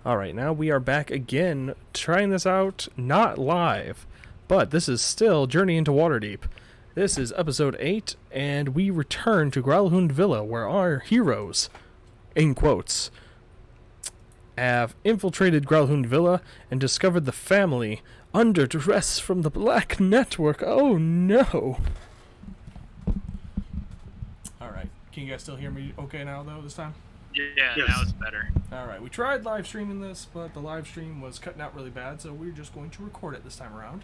Alright, now we are back again, trying this out, not live, but this is still Journey into Waterdeep. This is episode 8, and we return to Gralhund Villa, where our heroes, in quotes, have infiltrated Gralhund Villa and discovered the family under duress from the Black Network. Oh no! Alright, can you guys still hear me okay now, though, this time? Yeah, Yes. Now it's better. Alright, we tried live streaming this, but the live stream was cutting out really bad, so we're just going to record it this time around.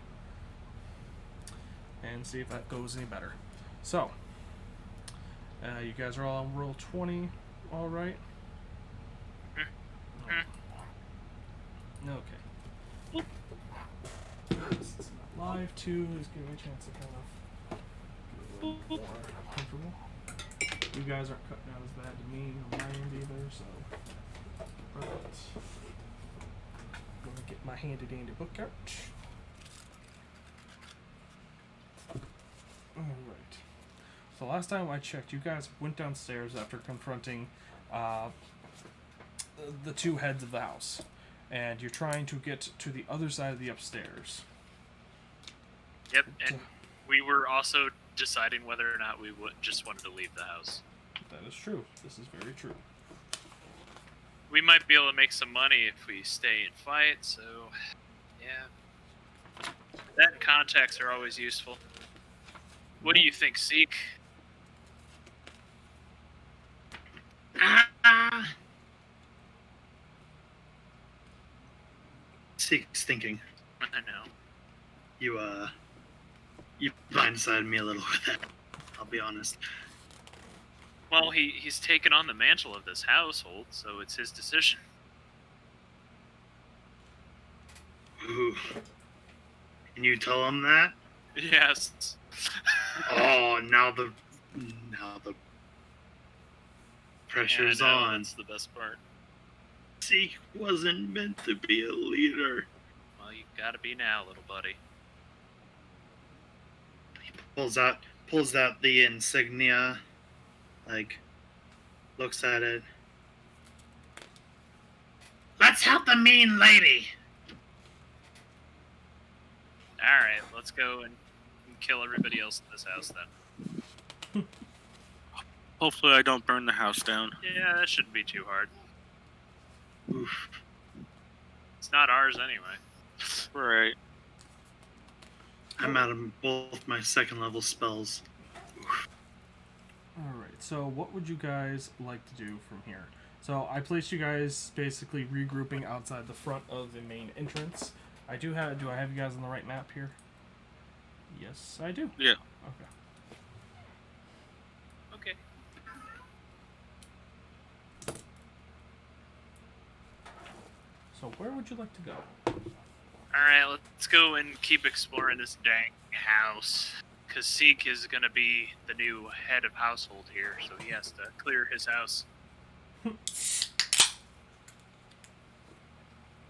And see if that goes any better. So, you guys are all on roll 20, alright? Okay. It's not live too, just give me a chance to kind of get a little more comfortable. You guys aren't cutting out as bad to me on my end either, so. Right. I'm gonna get my handy dandy book out. Alright. So last time I checked, you guys went downstairs after confronting the two heads of the house. And you're trying to get to the other side of the upstairs. Yep, and we were also deciding whether or not we just wanted to leave the house. That is true. This is very true. We might be able to make some money if we stay and fight, so yeah. That and contacts are always useful. What do you think, Seek? Seek's thinking. I know. You blindsided me a little with that. I'll be honest. Well, he's taken on the mantle of this household, so it's his decision. Ooh. Can you tell him that? Yes. Oh, now the pressure's Yeah, I know, on. that's the best part. Seek wasn't meant to be a leader. Well, you gotta be now, little buddy. He pulls out the insignia, looks at it. Let's help the mean lady. Alright, let's go and kill everybody else in this house then. Hopefully I don't burn the house down. Yeah, that shouldn't be too hard. Oof. It's not ours anyway. Right. I'm out of both my second level spells. Oof. Alright, so what would you guys like to do from here? So I placed you guys basically regrouping outside the front of the main entrance. Do I have you guys on the right map here? Yes, I do. Yeah. Okay. Okay. So where would you like to go? Alright, let's go and keep exploring this dang house. Because Seek is going to be the new head of household here, so he has to clear his house.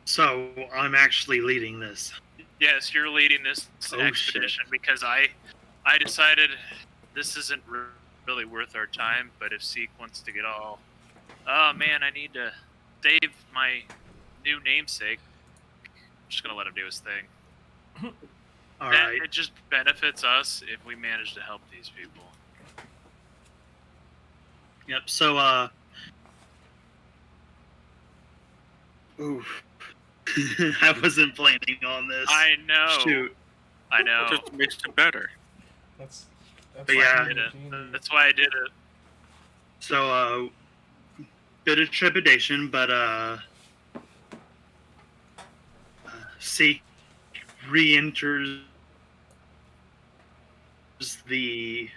So I'm actually leading this. Yes, you're leading this expedition because I decided this isn't really worth our time, but if Seek wants to get all, oh man, I need to save my new namesake, I'm just going to let him do his thing. Alright. It just benefits us if we manage to help these people. Yep, so, oof. I wasn't planning on this. I know. Shoot. I know. It just makes it better. That's But why yeah. I did it. That's why I did it. So, bit of trepidation, but, Seek re-enters the,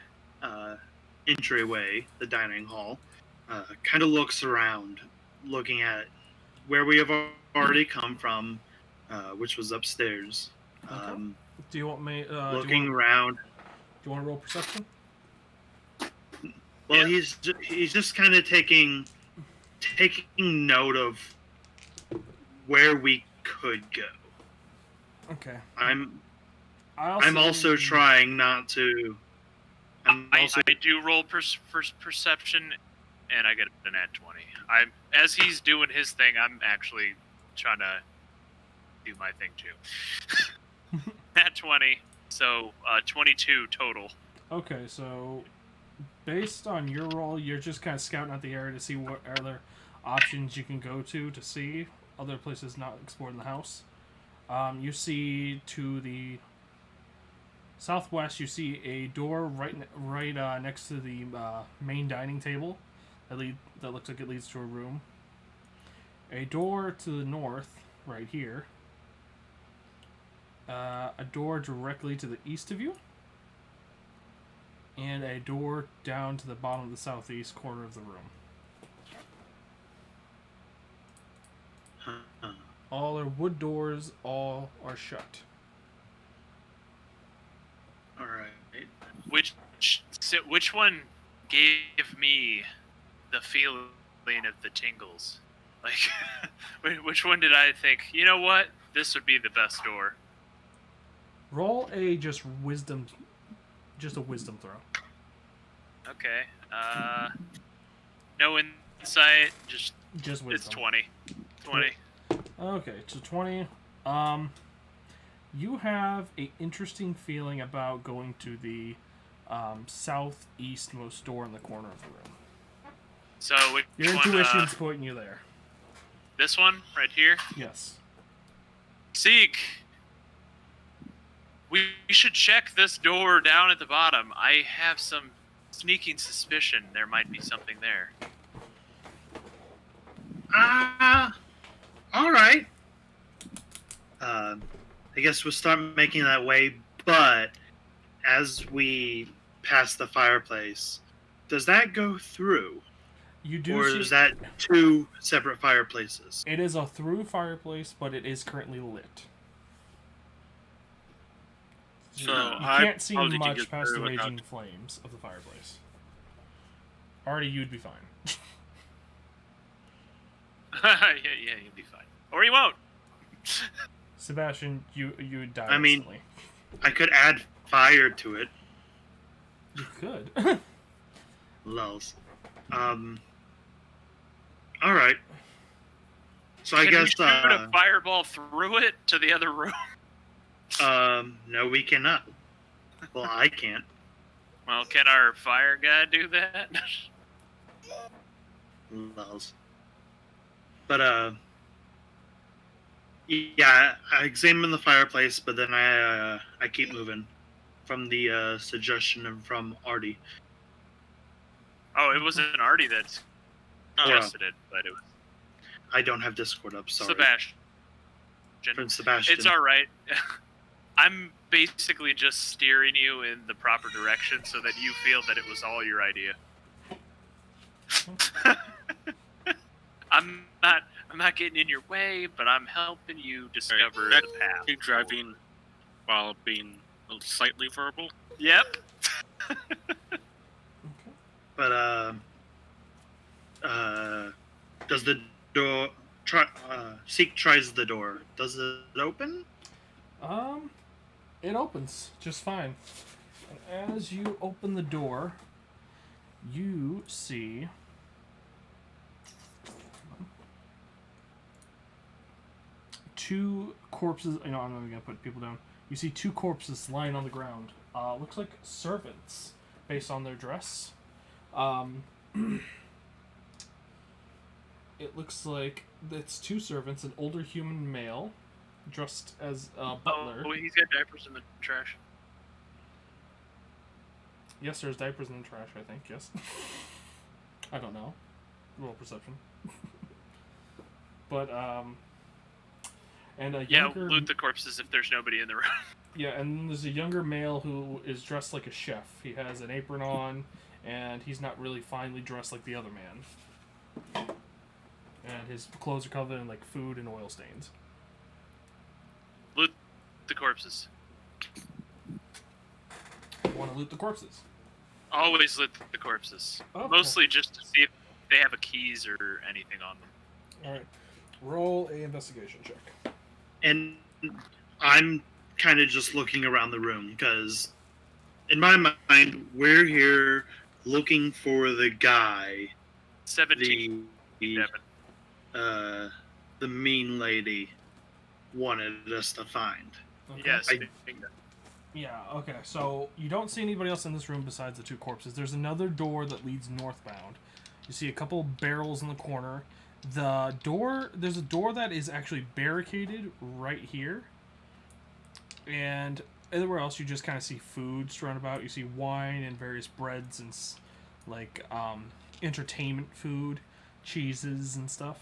entryway, the dining hall, kind of looks around, looking at where we have already come from, which was upstairs. Okay. Do you want me? Looking around. Do you want to roll perception? Well, Yeah. he's just kind of taking note of where we could go. Okay. I'm I also trying not to. I do roll perception, and I get an at 20. As he's doing his thing, I'm actually trying to do my thing too. Nat 20, so 22 total. Okay, so based on your roll, you're just kind of scouting out the area to see what other options you can go to see other places not explored in the house. You see to the southwest, you see a door right next to the main dining table that looks like it leads to a room. A door to the north, right here. A door directly to the east of you. And a door down to the bottom of the southeast corner of the room. All are wood doors, all are shut. Alright. Which one gave me the feeling of the tingles? Like, which one did I think, you know what? This would be the best door. Roll a wisdom throw. Okay. No insight, just Just wisdom. it's 20. 20. Okay, so 20. You have a interesting feeling about going to the southeastmost door in the corner of the room. So which Your one, intuition's pointing you there. this one right here? Yes. Seek. We should check this door down at the bottom. I have some sneaking suspicion there might be something there. Alright. I guess we'll start making that way, but as we pass the fireplace, does that go through? You do Or see, is that two separate fireplaces? it is a through fireplace, but it is currently lit. So You I can't see probably can much get past the through without- raging flames of the fireplace. Already, you'd be fine. yeah, you'll be fine. Or you won't. Sebastian, you would die I mean- instantly. I could add fire to it. You could. Lulz. Alright. So I Can guess, we shoot a fireball through it to the other room? no, we cannot. Well, I can't. Well, can our fire guy do that? Lulz. But, yeah, I examine the fireplace, but then I keep moving from the suggestion from Artie. Oh, it wasn't Artie that suggested it, but it was I don't have Discord up, sorry. Sebastian. From Sebastian. It's all right. I'm basically just steering you in the proper direction so that you feel that it was all your idea. I'm not getting in your way, but I'm helping you discover Right. the path. You driving while being slightly verbal? Yep. But, does the door... Seek tries the door. Does it open? It opens just fine. And as you open the door, you see two corpses. I'm not even gonna put people down. You see two corpses lying on the ground. Looks like servants, based on their dress. It looks like it's two servants, an older human male, dressed as a butler. Oh, he's got diapers in the trash. Yes, there's diapers in the trash, I think, yes. I don't know. Roll perception. But, and a Yeah, younger... loot the corpses if there's nobody in the room. Yeah, and there's a younger male who is dressed like a chef. He has an apron on, and he's not really finely dressed like the other man. And his clothes are covered in, like, food and oil stains. Loot the corpses. Want to loot the corpses? Always loot the corpses. Okay. Mostly just to see if they have a keys or anything on them. Alright. Roll a investigation check. And I'm kind of just looking around the room, because in my mind, we're here looking for the guy. 17. The, Devin. the mean lady wanted us to find. Okay. Yes. Yeah, okay. So you don't see anybody else in this room besides the two corpses. There's another door that leads northbound. You see a couple barrels in the corner. There's a door that is actually barricaded right here. And everywhere else you just kind of see food strewn about. You see wine and various breads and like entertainment food, cheeses and stuff.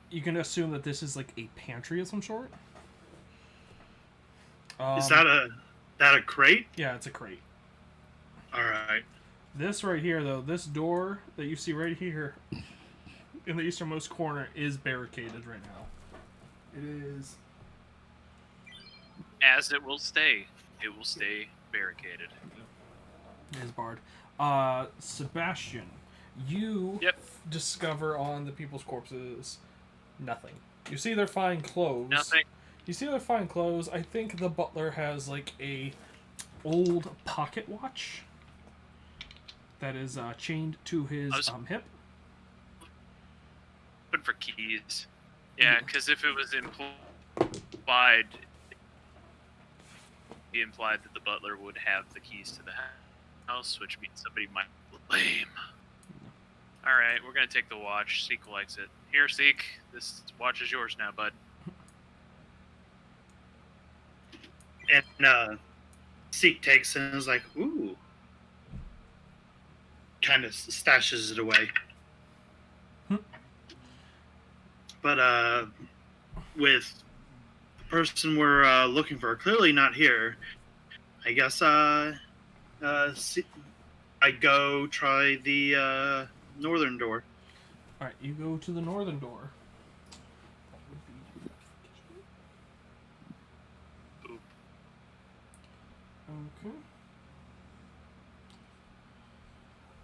You can assume that this is like a pantry of some sort. Is that a crate? Yeah, it's a crate. All right. This right here, though, this door that you see right here in the easternmost corner is barricaded right now. It is. As it will stay. It will stay barricaded. It is barred. Sebastian, you discover on the people's corpses nothing. You see their fine clothes. Nothing. You see their fine clothes. I think the butler has like a old pocket watch that is chained to his hip. Looking for keys. Yeah, because if it was implied, he implied that the butler would have the keys to the house, which means somebody might blame. All right, we're gonna take the watch. Seek likes it. Here, Seek. This watch is yours now, bud. And Seek takes it and is like, ooh. Kind of stashes it away. But with the person we're looking for clearly not here, I guess I go try the northern door. Alright, you go to the northern door.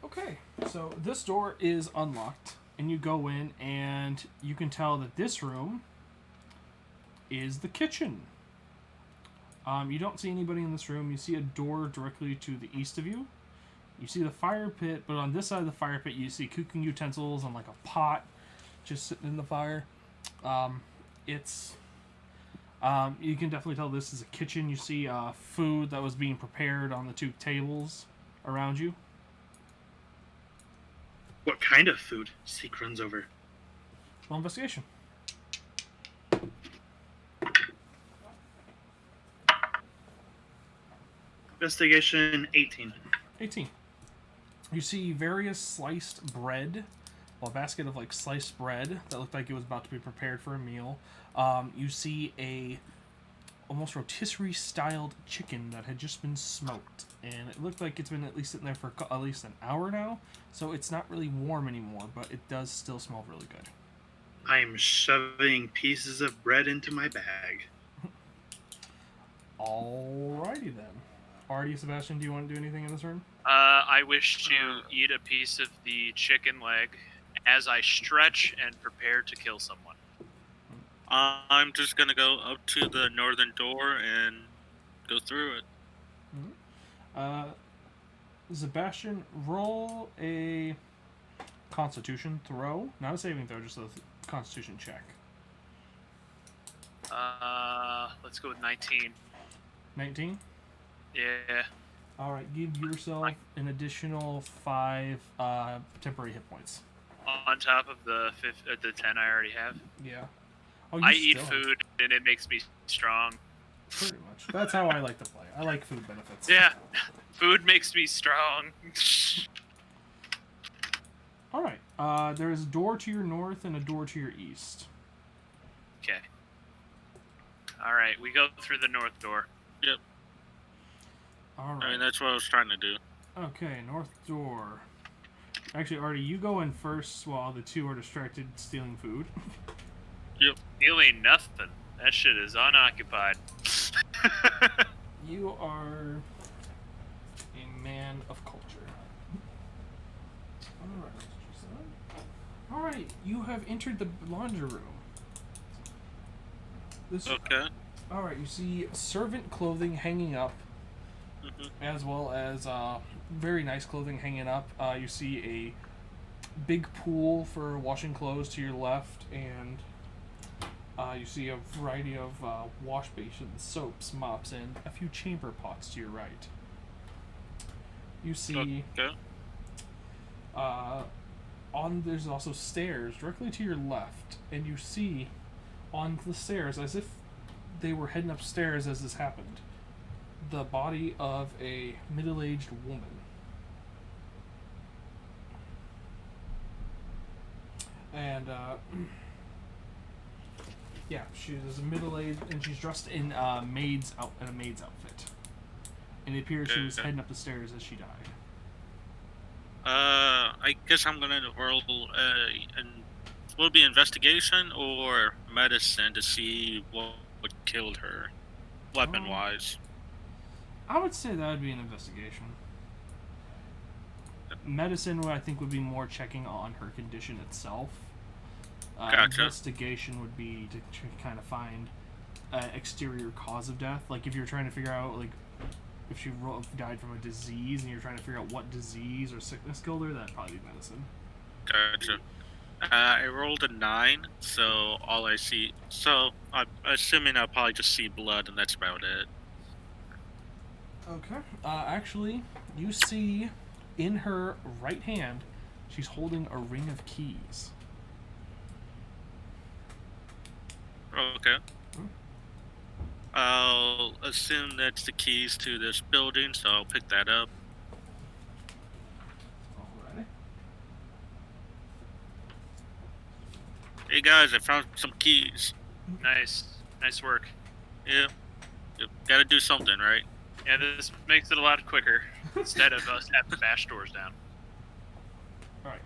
Okay, so this door is unlocked, and you go in, and you can tell that this room is the kitchen. You don't see anybody in this room. You see a door directly to the east of you. You see the fire pit, but on this side of the fire pit, you see cooking utensils and like a pot just sitting in the fire. You can definitely tell this is a kitchen. You see food that was being prepared on the two tables around you. What kind of food? Seek runs over. Roll investigation. Investigation 18. 18. You see various sliced bread, a basket of like sliced bread that looked like it was about to be prepared for a meal. You see a almost rotisserie styled chicken that had just been smoked, and it looked like it's been at least sitting there for at least an hour now, so it's not really warm anymore, but it does still smell really good. I am shoving pieces of bread into my bag. Alrighty then. Artie, Sebastian, do you want to do anything in this room? I wish to eat a piece of the chicken leg as I stretch and prepare to kill someone. I'm just gonna go up to the northern door and go through it. Mm-hmm. Sebastian, roll a Constitution throw. Not a saving throw, just a Constitution check. Let's go with 19. 19? Yeah. Alright, give yourself an additional 5 temporary hit points. On top of the 10 I already have. Yeah. Oh, I eat food and it makes me strong. Pretty much. That's how I like to play. I like food benefits. Yeah. Food makes me strong. Alright. There is a door to your north and a door to your east. Okay. Alright, we go through the north door. Yep. Alright. I mean, that's what I was trying to do. Okay, north door. Actually, Artie, you go in first while the two are distracted stealing food. Yep. Stealing nothing. That shit is unoccupied. You are a man of culture. Alright, you have entered the laundry room. Okay. Alright, you see servant clothing hanging up, as well as very nice clothing hanging up. You see big pool for washing clothes to your left, and you see a variety of wash basins, soaps, mops, and a few chamber pots to your right. You see there's also stairs directly to your left, and you see on the stairs, as if they were heading upstairs as this happened, the body of a middle-aged woman. And yeah, she is a middle-aged, and she's dressed in a maid's outfit. And it appears she was heading up the stairs as she died. I guess I'm gonna roll will it be investigation or medicine to see what killed her, weapon-wise. I would say that would be an investigation. Medicine, I think, would be more checking on her condition itself. Gotcha. Investigation would be to kind of find an exterior cause of death. Like if you're trying to figure out, like, if she died from a disease and you're trying to figure out what disease or sickness killed her, that'd probably be medicine. Gotcha. I rolled a 9, so all I see... So, I'm assuming I'll probably just see blood, and that's about it. Okay. Actually, you see in her right hand, she's holding a ring of keys. Okay. I'll assume that's the keys to this building, so I'll pick that up. Alrighty. Hey guys, I found some keys. Nice work. Yeah. Yep. Gotta do something, right? Yeah, this makes it a lot quicker instead of us having to bash doors down. Alright.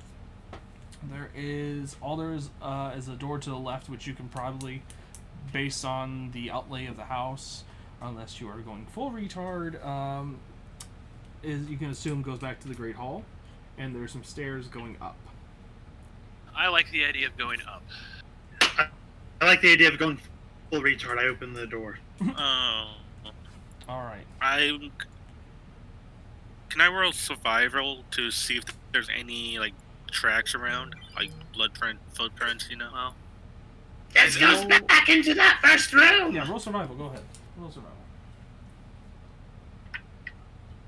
There is a door to the left, which you can probably, based on the outlay of the house, unless you are going full retard, is you can assume goes back to the Great Hall, and there's some stairs going up. I like the idea of going up. I like the idea of going full retard. I open the door. Oh. Alright. Can I roll survival to see if there's any, like, tracks around? Like, footprints, you know? Well, Let's go back into that first room! Yeah, roll survival, go ahead. Roll survival.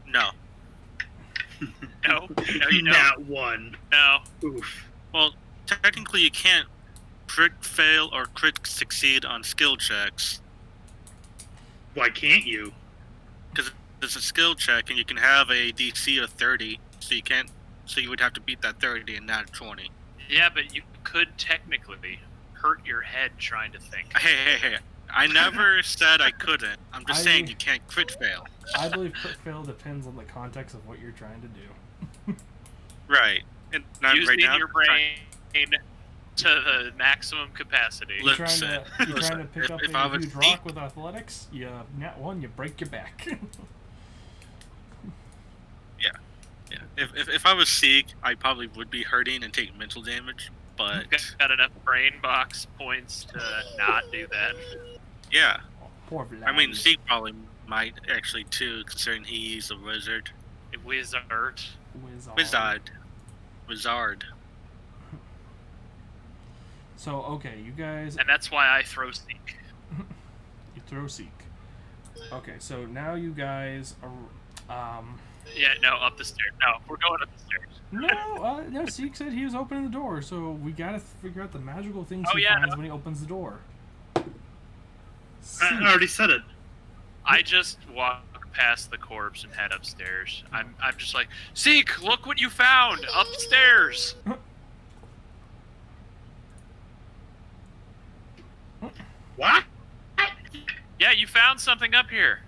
No. no, you don't. Not one. No. Oof. Well, technically you can't crit fail or crit succeed on skill checks. Why can't you? Because it's a skill check and you can have a DC of 30, so you would have to beat that 30 and not 20. Yeah, but you could technically hurt your head trying to think. Hey. I never said I couldn't. I'm just saying you can't crit fail. I believe crit fail depends on the context of what you're trying to do. Right. And Using right now, your brain to the maximum capacity. You're trying to pick up if I a was huge rock with athletics, you nat one, you break your back. Yeah. If I was Seek, I probably would be hurting and take mental damage, but... Got enough brain box points to not do that. Yeah. Poor Vlad. I mean, Seek probably might actually too, considering he's a wizard. A wizard. Wizard. So, okay, you guys... And that's why I throw Seek. You throw Seek. Okay, so now you guys are... Yeah, no, up the stairs. No, we're going up the stairs. No, Seek said he was opening the door, so we gotta figure out the magical things Oh, he yeah, finds no. when he opens the door. I already said it. I just walk past the corpse and head upstairs. I'm just like, Seek, look what you found upstairs. What? Yeah, you found something up here.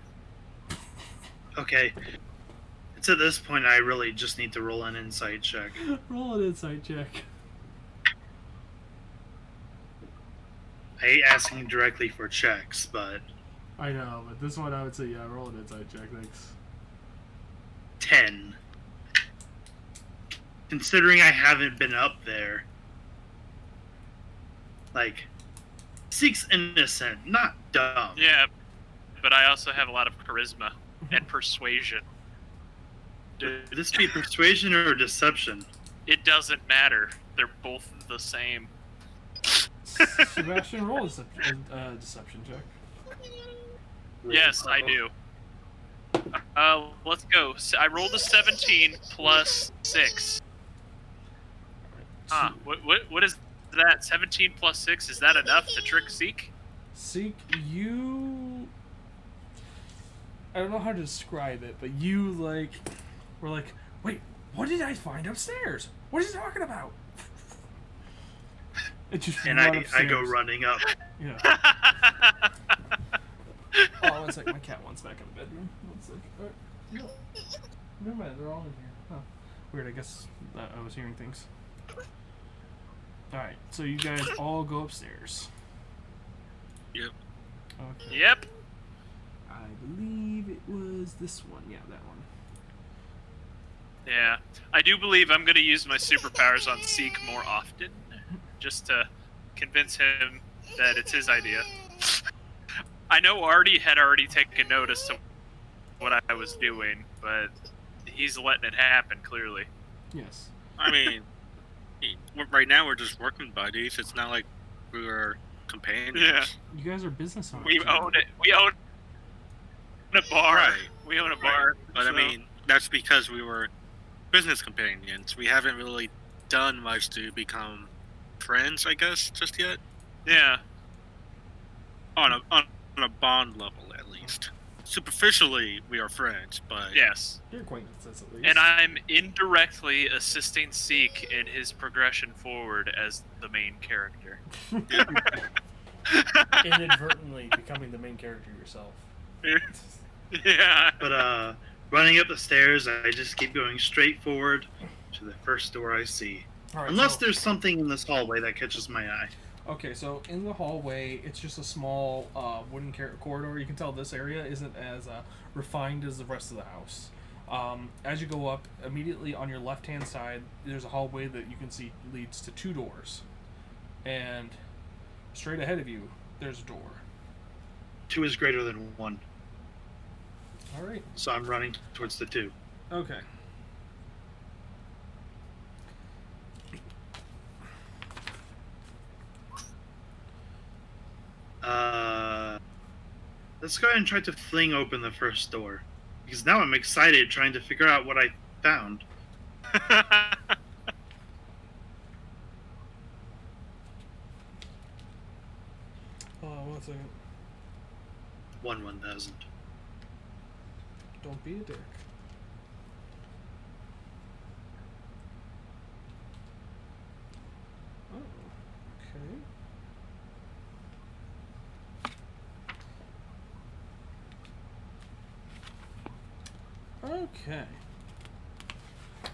Okay. It's at this point I really just need to roll an insight check. Roll an insight check. I hate asking directly for checks, but... I know, but this one I would say, yeah, roll an insight check, thanks. 10. Considering I haven't been up there, like, Seek's innocent, not dumb. Yeah, but I also have a lot of charisma and persuasion. Would this be persuasion or deception? It doesn't matter. They're both the same. Sebastian, roll a deception check. Yes, I do. Let's go. So I rolled a 17 plus 6. What is that? 17 plus 6? Is that enough to trick Seek? Seek, you... I don't know how to describe it, but you, like, were like, wait, what did I find upstairs? What is he talking about? It just And I go running up. Yeah. Oh, one sec, my cat wants back in the bedroom. One sec. No. Never mind, they're all in here. Huh. Weird, I guess I was hearing things. Alright, so you guys all go upstairs. Yep. Okay. Yep. I believe it was this one. Yeah, that one. Yeah. I do believe I'm going to use my superpowers on Seek more often. Just to convince him that it's his idea. I know Artie had already taken notice to what I was doing, but he's letting it happen, clearly. Yes. I mean, right now we're just working buddies. It's not like we were companions. Yeah. You guys are business owners. We own it. We own a bar. Right. We own a bar. But so. I mean, that's because we were business companions. We haven't really done much to become friends, I guess, just yet. Yeah. On a bond level, at least. Superficially, we are friends, but Yes. Your acquaintances, at least. And I'm indirectly assisting Seek in his progression forward as the main character. Inadvertently becoming the main character yourself. Yeah. But running up the stairs, I just keep going straight forward to the first door I see. Alright, Unless so, there's something in this hallway that catches my eye. okay, so in the hallway, it's just a small wooden corridor. You can tell this area isn't as refined as the rest of the house. As you go up, immediately on your left-hand side, there's a hallway that you can see leads to 2 doors. And straight ahead of you, there's a door. 2 is greater than 1, Alright. so I'm running towards the 2. Okay. Let's go ahead and try to fling open the first door. Because now I'm excited trying to figure out what I found. Hold on 1 second. 1,000. Don't be a dick. Oh, okay. Okay.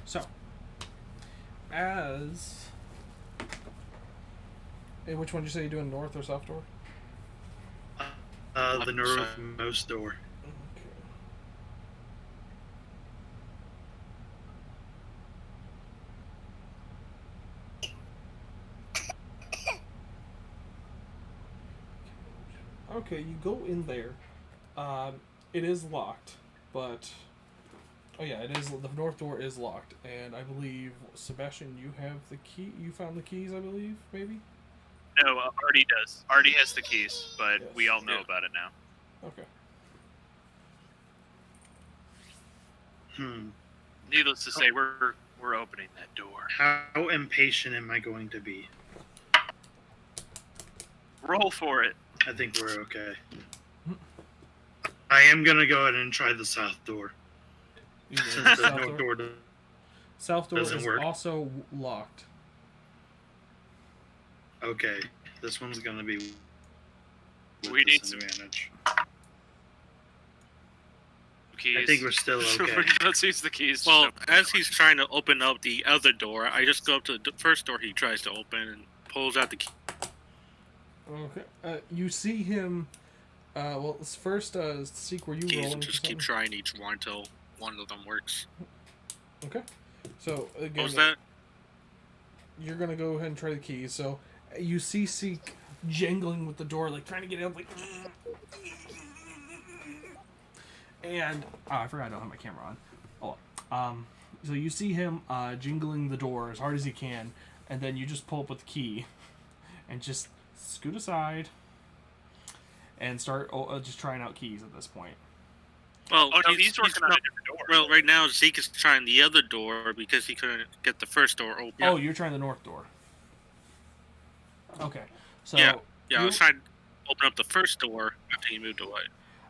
So, as... Hey, which one did you say you're doing, north or south door? The northmost door. Okay. Okay, you go in there. It is locked, but... Oh yeah, it is. The north door is locked, and I believe, Sebastian, you have the key. You found the keys, I believe, maybe? No, Artie does. Artie has the keys, but Yes. we all know Yeah. about it now. Okay. Needless to say, we're opening that door. How impatient am I going to be? Roll for it. I think we're okay. I am gonna go ahead and try the south door. You go to Since the the south north door. door South door doesn't is work. also locked. Okay, this one's gonna be with We need some disadvantage. keys. I think we're still okay. Let's use the keys. well, as he's trying to open up the other door, I just go up to the first door he tries to open and pulls out the key. Okay. You see him. Well, let's first seek where you Keys rolling. and just for keep something? trying each one until one of them works. Okay. So again, What was that? you're gonna go ahead and try the keys. So you see Seek jangling with the door, like trying to get out, like. And I forgot I don't have my camera on. Oh, So you see him jingling the door as hard as he can, and then you just pull up with the key, and just scoot aside, and start just trying out keys at this point. Well, Oh no, he's working on a different door. Well, right now Zeke is trying the other door because he couldn't get the first door open. Oh, you're trying the north door. Okay, so yeah, I was trying to open up the first door after he moved away.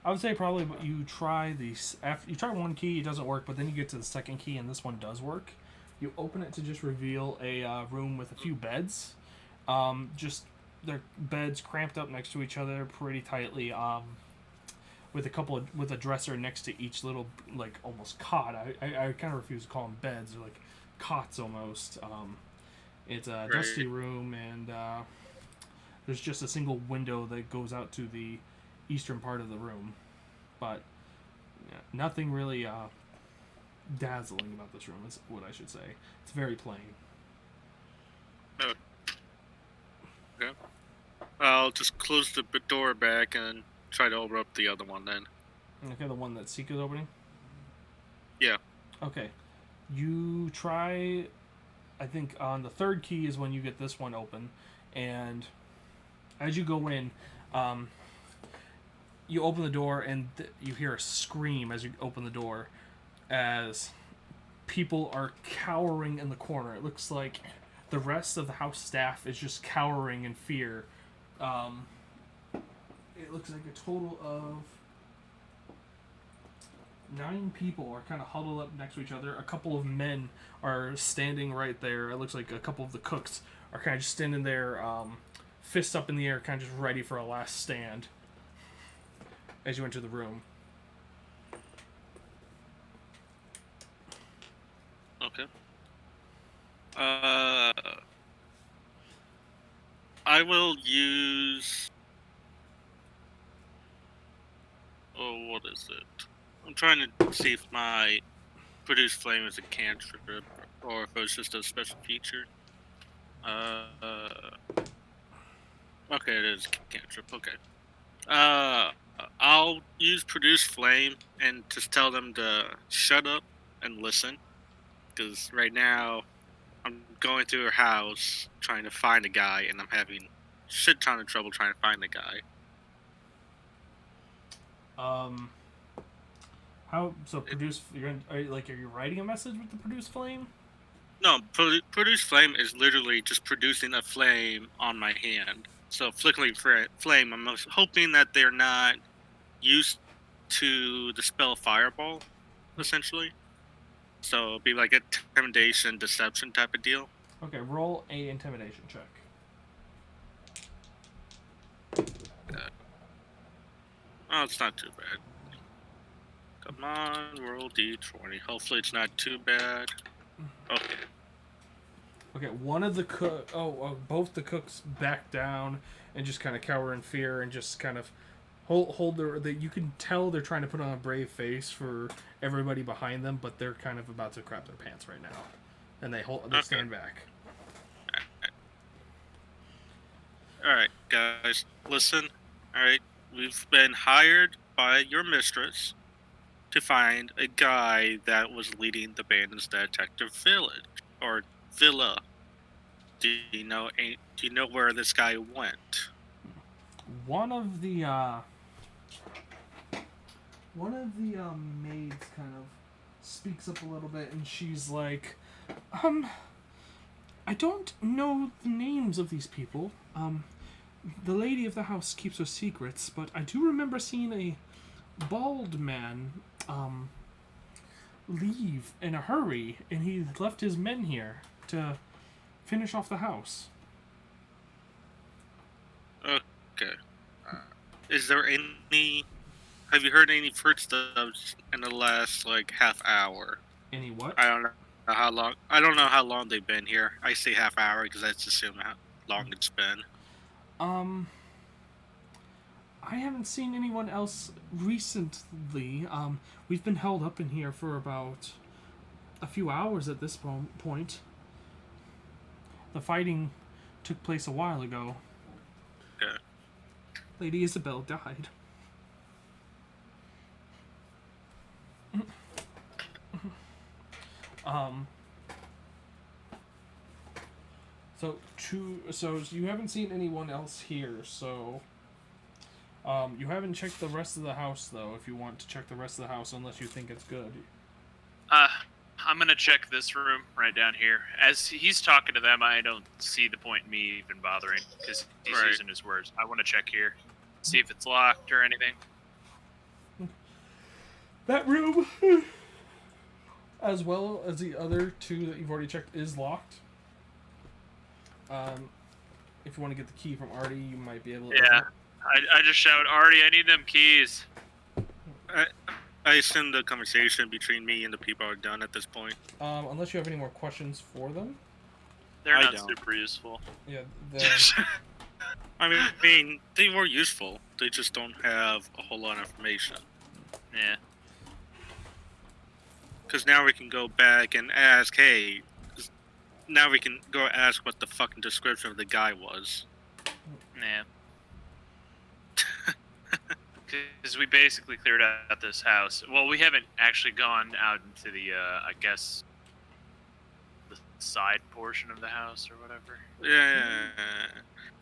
I would say probably you try after you try one key, it doesn't work, but then you get to the second key and this one does work. You open it to just reveal a room with a few beds. Just their beds cramped up next to each other pretty tightly. With a dresser next to each little like almost cot. I kind of refuse to call them beds. They're like cots almost. It's a dusty room and there's just a single window that goes out to the eastern part of the room, but nothing really dazzling about this room is what I should say. It's very plain. Okay. I'll just close the door back and try to open up the other one then. Okay, the one that Seek is opening? Yeah. Okay. You try, I think on the third key is when you get this one open, and as you go in, you open the door and you hear a scream as you open the door as people are cowering in the corner. It looks like the rest of the house staff is just cowering in fear. It looks like a total of 9 people are kind of huddled up next to each other. A couple of men are standing right there. It looks like a couple of the cooks are kind of just standing there, fists up in the air, kind of just ready for a last stand as you enter the room. Okay. I will use... Oh, what is it? I'm trying to see if my Produce Flame is a cantrip or if it's just a special feature. Okay, it is a cantrip. Okay. I'll use Produce Flame and just tell them to shut up and listen. Because right now, I'm going through her house trying to find a guy, and I'm having shit ton of trouble trying to find the guy. How so? Produce? Are you writing a message with the Produce Flame? No, Produce Flame is literally just producing a flame on my hand. So flickering flame. I'm hoping that they're not used to the spell Fireball, essentially. So it'll be like a intimidation, deception type of deal. Okay, roll a intimidation check. Oh, it's not too bad. Come on, roll d20. Hopefully it's not too bad. Okay. Okay, one of the both the cooks back down and just kind of cower in fear and just kind of hold you can tell they're trying to put on a brave face for everybody behind them, but they're kind of about to crap their pants right now, and they stand back. All right, guys, listen. All right, we've been hired by your mistress to find a guy that was leading the Bandits Detective Village or Villa. Do you know where this guy went? One of the maids kind of speaks up a little bit, and she's like, I don't know the names of these people. The lady of the house keeps her secrets, but I do remember seeing a bald man leave in a hurry, and he left his men here to finish off the house. Okay. Is there any... Have you heard any footsteps in the last, half hour? Any what? I don't know how long. I don't know how long they've been here. I say half hour because that's assume how long it's been. I haven't seen anyone else recently. We've been held up in here for about a few hours at this point. The fighting took place a while ago. Okay. Lady Isabel died. So you haven't seen anyone else here, so you haven't checked the rest of the house though. If you want to check the rest of the house, unless you think it's good. I'm gonna check this room right down here. As he's talking to them, I don't see the point in me even bothering because he's using his words. I want to check here, see if it's locked or anything. That room, as well as the other two that you've already checked, is locked. If you want to get the key from Artie, you might be able to. Yeah, I just shout, Artie, I need them keys. I assume the conversation between me and the people are done at this point. Unless you have any more questions for them. They're I not don't. super useful. Yeah. I mean, they were useful. They just don't have a whole lot of information. Yeah. Because now we can go back and ask, hey, now we can go ask what the fucking description of the guy was. Yeah. Because we basically cleared out this house. Well, we haven't actually gone out into the, I guess, the side portion of the house or whatever. Yeah.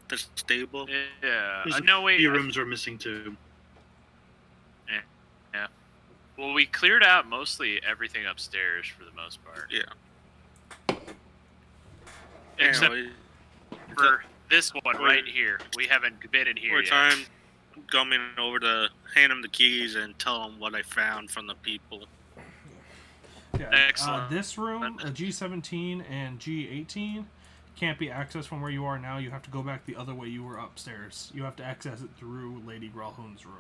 The stable. Yeah. There's No, wait. a few rooms are missing too. Yeah. Well, we cleared out mostly everything upstairs for the most part. Yeah. Except Anyway, for this one right here. We haven't been in here yet. I'm coming over to hand him the keys and tell him what I found from the people. Yeah. Excellent. This room, G17 and G18, can't be accessed from where you are now. You have to go back the other way you were upstairs. You have to access it through Lady Gralhund's room.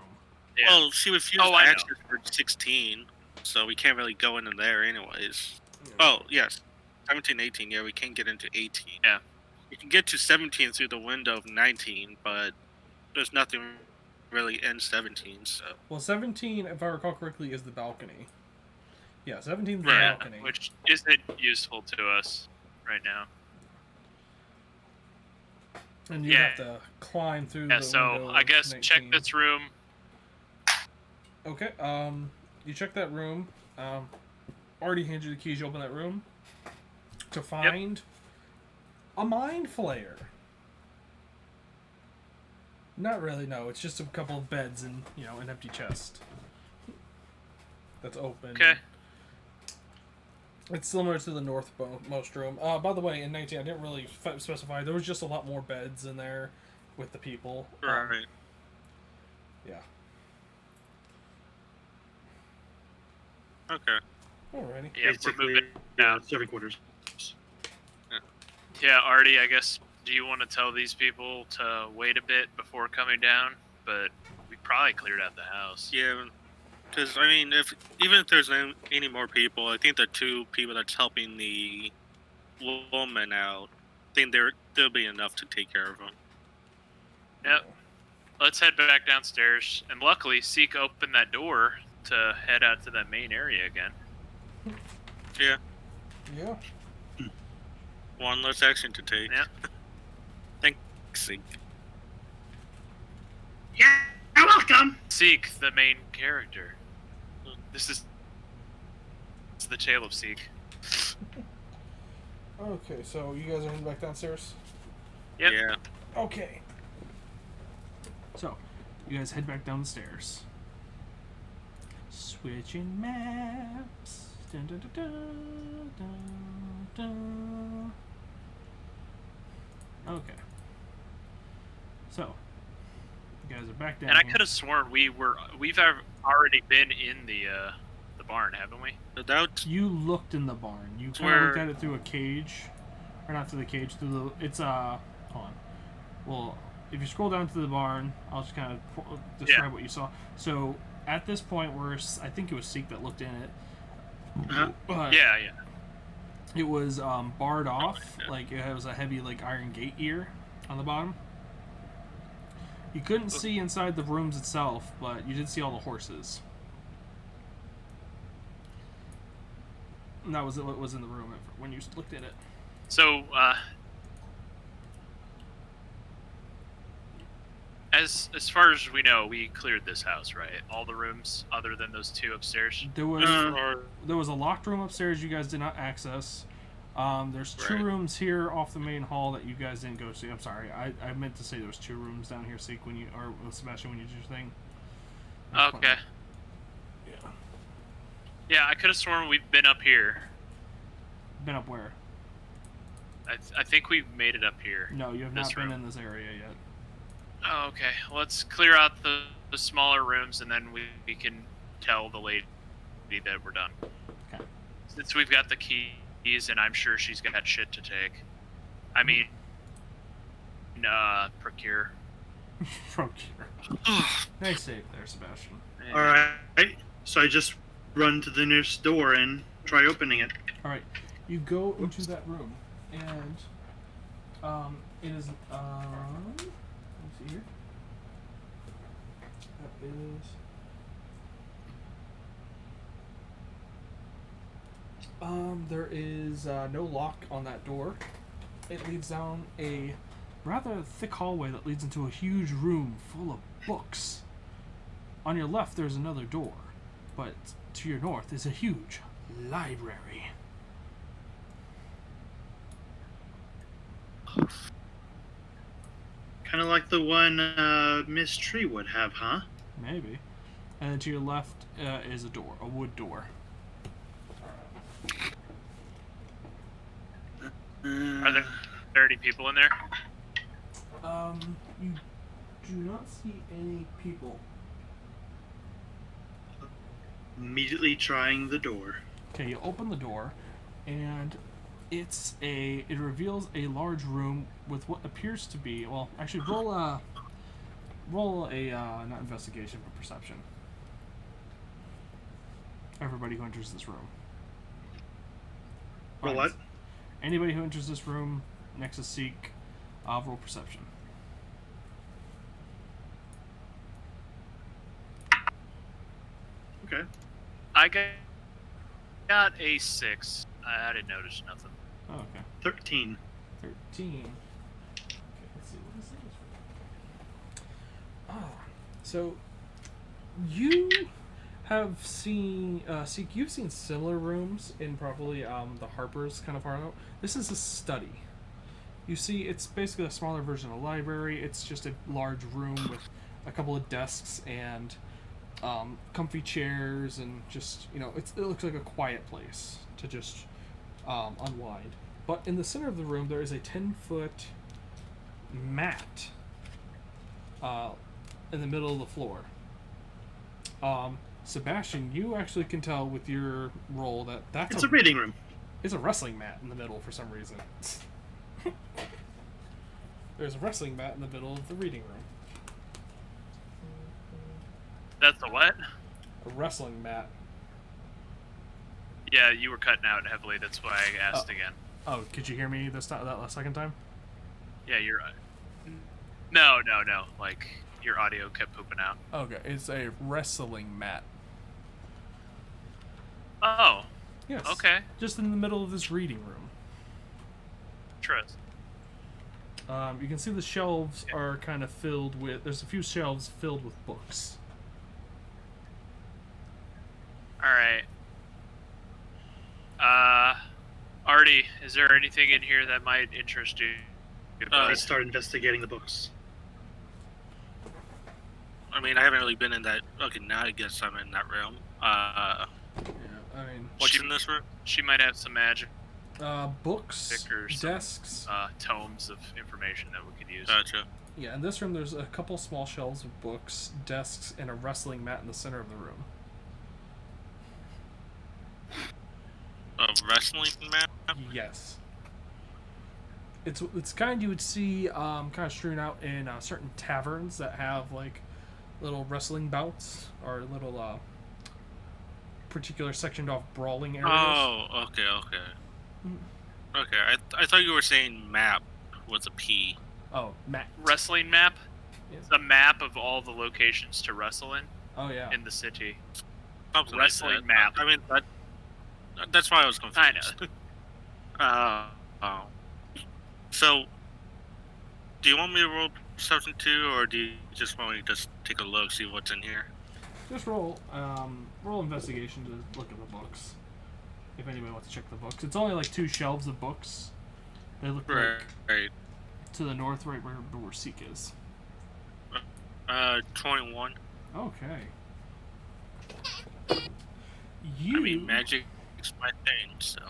Yeah. Well, she refused I know. access for 16, so we can't really go into there anyways. Yeah. Oh, yes. 17, 18, yeah, we can't get into 18. Yeah. We can get to 17 through the window of 19, but there's nothing really in 17, so... Well, 17, if I recall correctly, is the balcony. Yeah, 17 is the Yeah, balcony. which isn't useful to us right now. And you have to climb through the so window I guess 19. check this room. Okay, you check that room. Already handed you the keys, you open that room to find a mind flayer. Not really, no. It's just a couple of beds and, an empty chest that's open. Okay. It's similar to the northmost room. By the way, in 19, I didn't really specify. There was just a lot more beds in there with the people. Right. Yeah. Okay. Alrighty. Yeah, we're Basically, moving down. serving quarters. Yeah, Artie, I guess, do you want to tell these people to wait a bit before coming down? But we probably cleared out the house. Yeah, because, I mean, even if there's any more people, I think the two people that's helping the woman out, I think there'll be enough to take care of them. Yep. Let's head back downstairs. And luckily, Seek opened that door to head out to that main area again. Yeah. Yeah. One less action to take. Yeah. Thanks, Zeke. Yeah, you're welcome. Seek, the main character. This is the tale of Seek. Okay, so you guys are heading back downstairs? Yep. Yeah. Okay. So, you guys head back down the stairs. Switching maps. Dun, dun, dun, dun, dun, dun. Okay. So, you guys are back down. And I here. could have sworn we've already been in the barn, haven't we? Without... You looked in the barn. You kind of looked at it through a cage, or not through the cage. Through the. It's hold on. Well, if you scroll down to the barn, I'll just kind of describe what you saw. So at this point, where I think it was Seek that looked in it. Yeah. It was barred off, like it was a heavy iron gate ear on the bottom. You couldn't see inside the rooms itself, but you did see all the horses. And that was what was in the room when you looked at it. as far as we know, we cleared this house, right? All the rooms other than those 2 upstairs. There was a locked room upstairs you guys did not access. There's 2 rooms here off the main hall that you guys didn't go to. I'm sorry, I meant to say there was 2 rooms down here, Seek, when you or Sebastian, when you did your thing. Okay. Yeah. Yeah, I could have sworn we've been up here. Been up where? I think we've made it up here. No, you have not been room. in this area yet. Oh, okay. Let's clear out the smaller rooms, and then we can tell the lady that we're done. Okay. Since we've got the keys, and I'm sure she's got shit to take. I mean, procure. Procure. Nice save there, Sebastian. Yeah. All right. So I just run to the nearest door and try opening it. All right. You go into that room, and it is let me see here. That is there is no lock on that door. It leads down a rather thick hallway that leads into a huge room full of books. On your left, there's another door, but to your north is a huge library. Kind of like the one Miss Tree would have, huh? Maybe. And then to your left is a door, a wood door. Are there 30 people in there? You do not see any people. Immediately trying the door. Okay, you open the door, and it reveals a large room with what appears to be, well, actually roll a not investigation but perception. Everybody who enters this room. Roll what? Anybody who enters this room next to Seek, roll perception. Okay. I got a 6. I didn't notice nothing. Oh, okay. 13. 13. Okay, let's see. What is this? Oh, so you have seen, Seek, you've seen similar rooms in probably the Harper's kind of part out. This is a study. You see, it's basically a smaller version of a library. It's just a large room with a couple of desks and comfy chairs, and just, it looks like a quiet place to just unwind. But in the center of the room, there is a 10-foot mat in the middle of the floor. Sebastian, you actually can tell with your roll that It's a reading room. It's a wrestling mat in the middle for some reason. There's a wrestling mat in the middle of the reading room. That's a what? A wrestling mat. Yeah, you were cutting out heavily. That's why I asked again. Oh, could you hear me that second time? Yeah, you're right. No. Like, your audio kept pooping out. Okay, it's a wrestling mat. Oh. Yes. Okay. Just in the middle of this reading room. Trust. You can see the shelves are kind of filled with... There's a few shelves filled with books. Alright. Artie, is there anything in here that might interest you? I start investigating the books. I mean, I haven't really been in that. Okay, now I guess I'm in that realm. Yeah, I mean... What's in this room? She might have some magic books, stickers, desks. tomes of information that we could use. Gotcha. Yeah, in this room there's a couple small shelves of books, desks, and a wrestling mat in the center of the room. A wrestling map? Yes. It's kind you would see kind of strewn out in certain taverns that have like little wrestling bouts or little particular sectioned off brawling areas. Oh, okay. Okay, I thought you were saying map with a P. Oh, mat. Wrestling map? Yes. The map of all the locations to wrestle in Oh yeah. in the city. Something Wrestling like that. map. I mean, that's why I was confused. I know. Oh. So, do you want me to roll perception too, or do you just want me to just take a look, see what's in here? Just roll investigation to look at the books. If anybody wants to check the books, it's only like 2 shelves of books. They look Right. to the north, right where Seek is. 21. Okay. I mean, magic's my thing, so.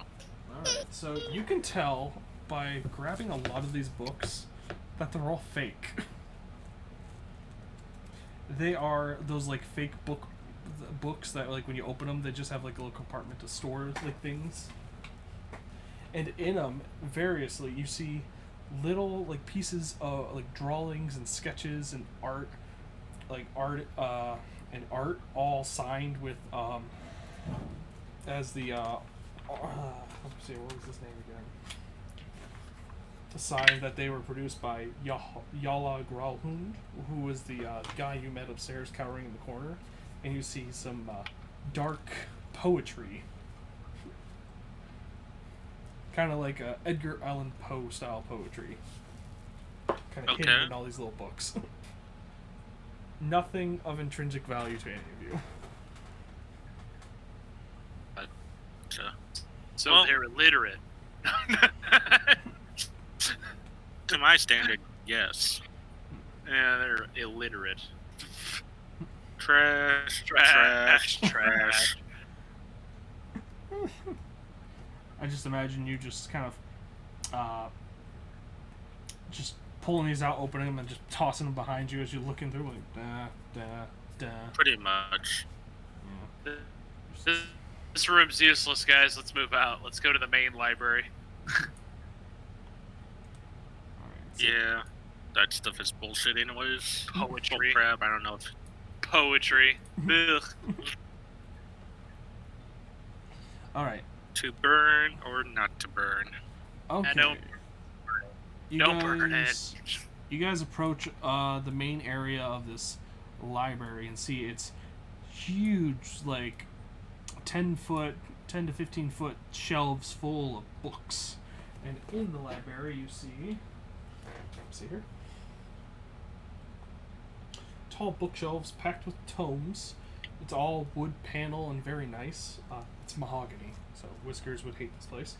Alright, so you can tell by grabbing a lot of these books that they're all fake. They are those like fake books that like when you open them they just have like a little compartment to store like things. And in them, variously, you see little like pieces of like drawings and sketches and art, all signed with as the let's see, what was his name again? A sign that they were produced by Gralhund, who was the guy you met upstairs cowering in the corner, and you see some dark poetry, kind of like Edgar Allan Poe style poetry, kind of hidden in all these little books. Nothing of intrinsic value to any of you. So they're illiterate. To my standard, yes. Yeah, they're illiterate. Trash. I just imagine you just kind of just pulling these out, opening them, and just tossing them behind you as you're looking through, like Pretty much. Yeah. This room's useless, guys. Let's move out. Let's go to the main library. Yeah, that stuff is bullshit anyways. Poetry. Oh, crap, I don't know if... Poetry. Ugh. Alright. To burn or not to burn. Okay. Don't burn it. You guys approach the main area of this library and see it's huge, like 10 to 15 foot shelves full of books. And in the library you see here, tall bookshelves packed with tomes. It's all wood panel and very nice. It's mahogany, so Whiskers would hate this place.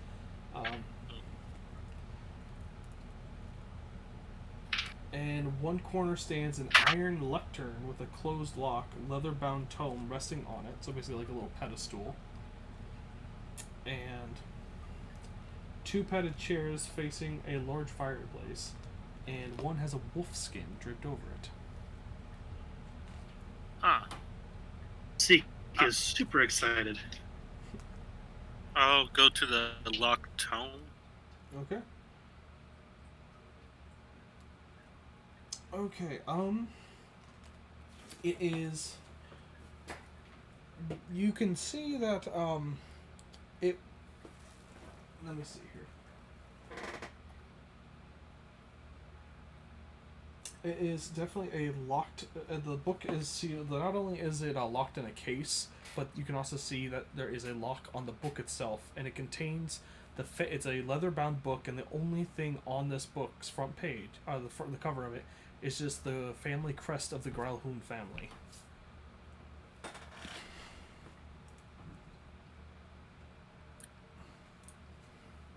And one corner stands an iron lectern with a closed lock, leather-bound tome resting on it, so basically like a little pedestal. And 2 padded chairs facing a large fireplace, and one has a wolf skin draped over it. Seek is super excited. I'll go to the locked tome. Okay. It is... You can see that, it... Let me see here. It is definitely a locked... the book is sealed. Not only is it locked in a case, but you can also see that there is a lock on the book itself, and it contains... it's a leather-bound book, and the only thing on this book's front page, the cover of it, is just the family crest of the Gralhund family.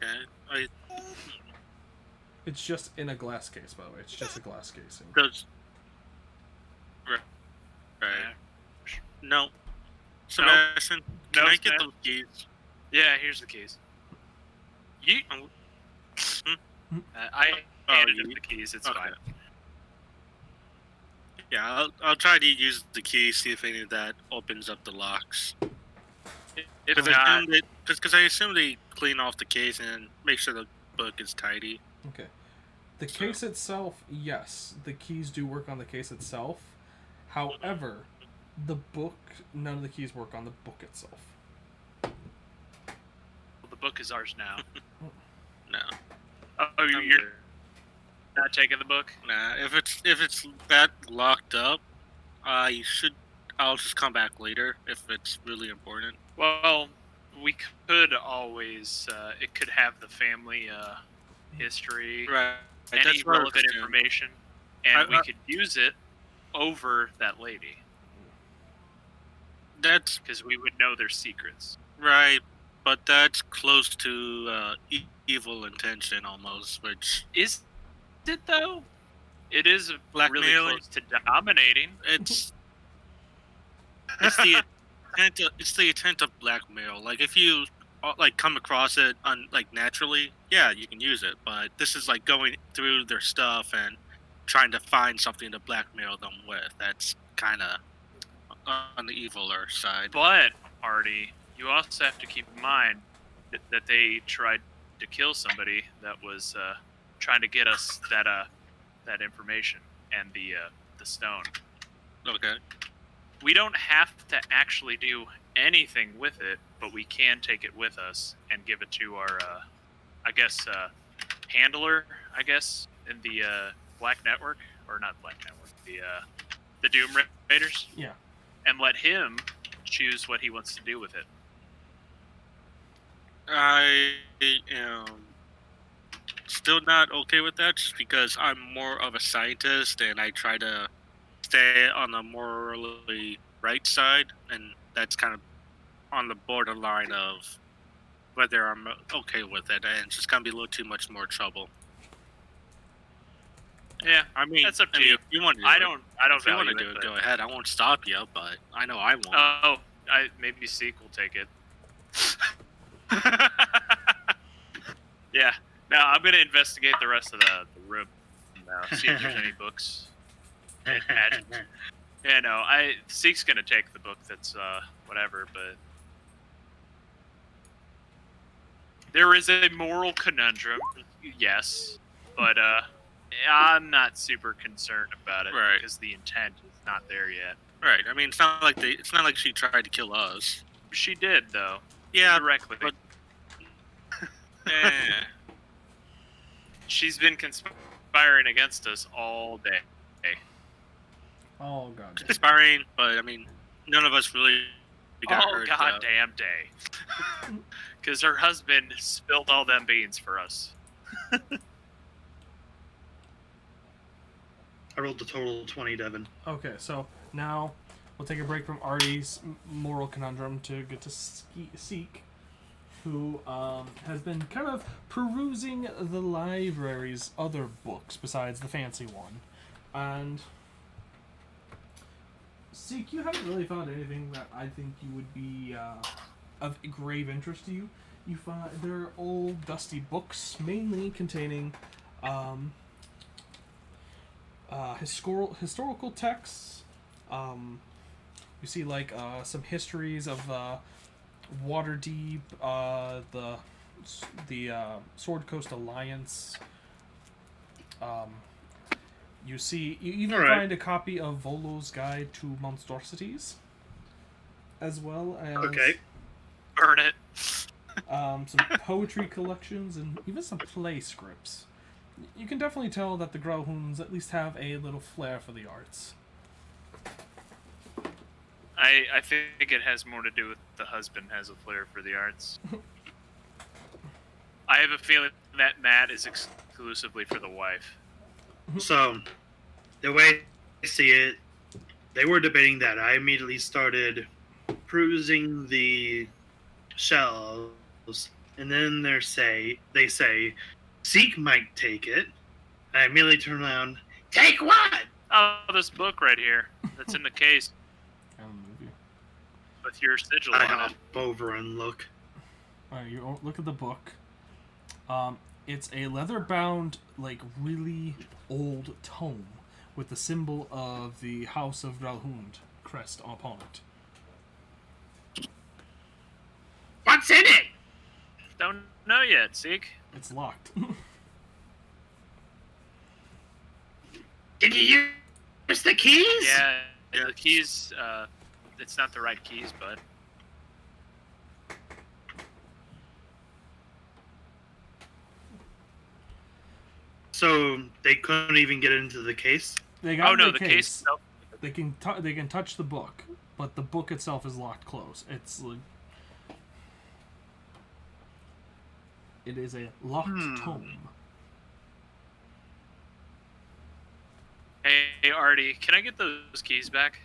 Okay, It's just in a glass case, by the way. It's just a glass casing. Right. No. Sebastian, can I get those keys? Yeah, here's the keys. I handed him the keys. It's fine. Yeah, I'll try to use the key, see if any of that opens up the locks. If not, because I assume they clean off the case and make sure the book is tidy. Okay. The case itself, yes, the keys do work on the case itself. However, the book, none of the keys work on the book itself. the book is ours now. No. Oh, you're not taking the book? Nah, if it's that locked up, I'll just come back later if it's really important. Well, we could always. It could have the family history, Right. any relevant information. and we could use it over that lady. That's because we would know their secrets. right, but that's close to evil intention almost, which Is it though? It is really blackmailing. close to dominating. It's it's the intent of blackmail. Like if you like come across it naturally, yeah, you can use it. But this is like going through their stuff and trying to find something to blackmail them with. That's kind of on the eviler side. But Artie, you also have to keep in mind that they tried to kill somebody that was trying to get us that information and the stone. Okay. We don't have to actually do anything with it, but we can take it with us and give it to our, handler, in the Black Network, or not Black Network, the Doom Raiders. Yeah. And let him choose what he wants to do with it. I am still not okay with that, just because I'm more of a scientist and I try to stay on the morally right side, and that's kind of on the borderline of whether I'm okay with it, and it's just gonna be a little too much more trouble. Yeah, I mean, that's up to you. If you want to, I don't. If you want to do it, go ahead. I won't stop you, but I know I won't. Maybe Seek will take it. Yeah. No, I'm gonna investigate the rest of the room now. See if there's any books. Imagine. Yeah, no. Seek's gonna take the book that's whatever, but there is a moral conundrum. Yes, but I'm not super concerned about it because the intent is not there yet. Right. I mean, it's not like she tried to kill us. She did, though. Yeah, directly. But she's been conspiring against us all day. Oh god. Conspiring, but I mean, none of us really got hurt. Oh goddamn day. Because her husband spilled all them beans for us. I rolled a total 20, Devin. Okay, so now we'll take a break from Artie's moral conundrum to get to Seek, who has been kind of perusing the library's other books besides the fancy one. And Seek, you haven't really found anything that I think you would be of grave interest to you. You find they're old, dusty books, mainly containing historical texts. You see like some histories of Waterdeep, the Sword Coast Alliance. You even find a copy of Volo's Guide to Monstrosities, as well as Burn it. some poetry collections and even some play scripts. You can definitely tell that the Grallhunds at least have a little flair for the arts. I think it has more to do with the husband has a flair for the arts. I have a feeling that Matt is exclusively for the wife. So, the way I see it, they were debating that. I immediately started perusing the shelves, and then they say, Seek might take it. I immediately turn around, take what? Oh, this book right here. That's in the case. With your sigil I on hop it. over and look. Alright, you look at the book. It's a leather-bound, like, really old tome with the symbol of the House of Gralhund crest upon it. What's in it? Don't know yet, Seek. It's locked. Did you use the keys? Yeah, the keys, it's not the right keys, but... So they couldn't even get into the case? They got the case itself. They can touch the book, but the book itself is locked close. It is a locked tome. Artie, can I get those keys back?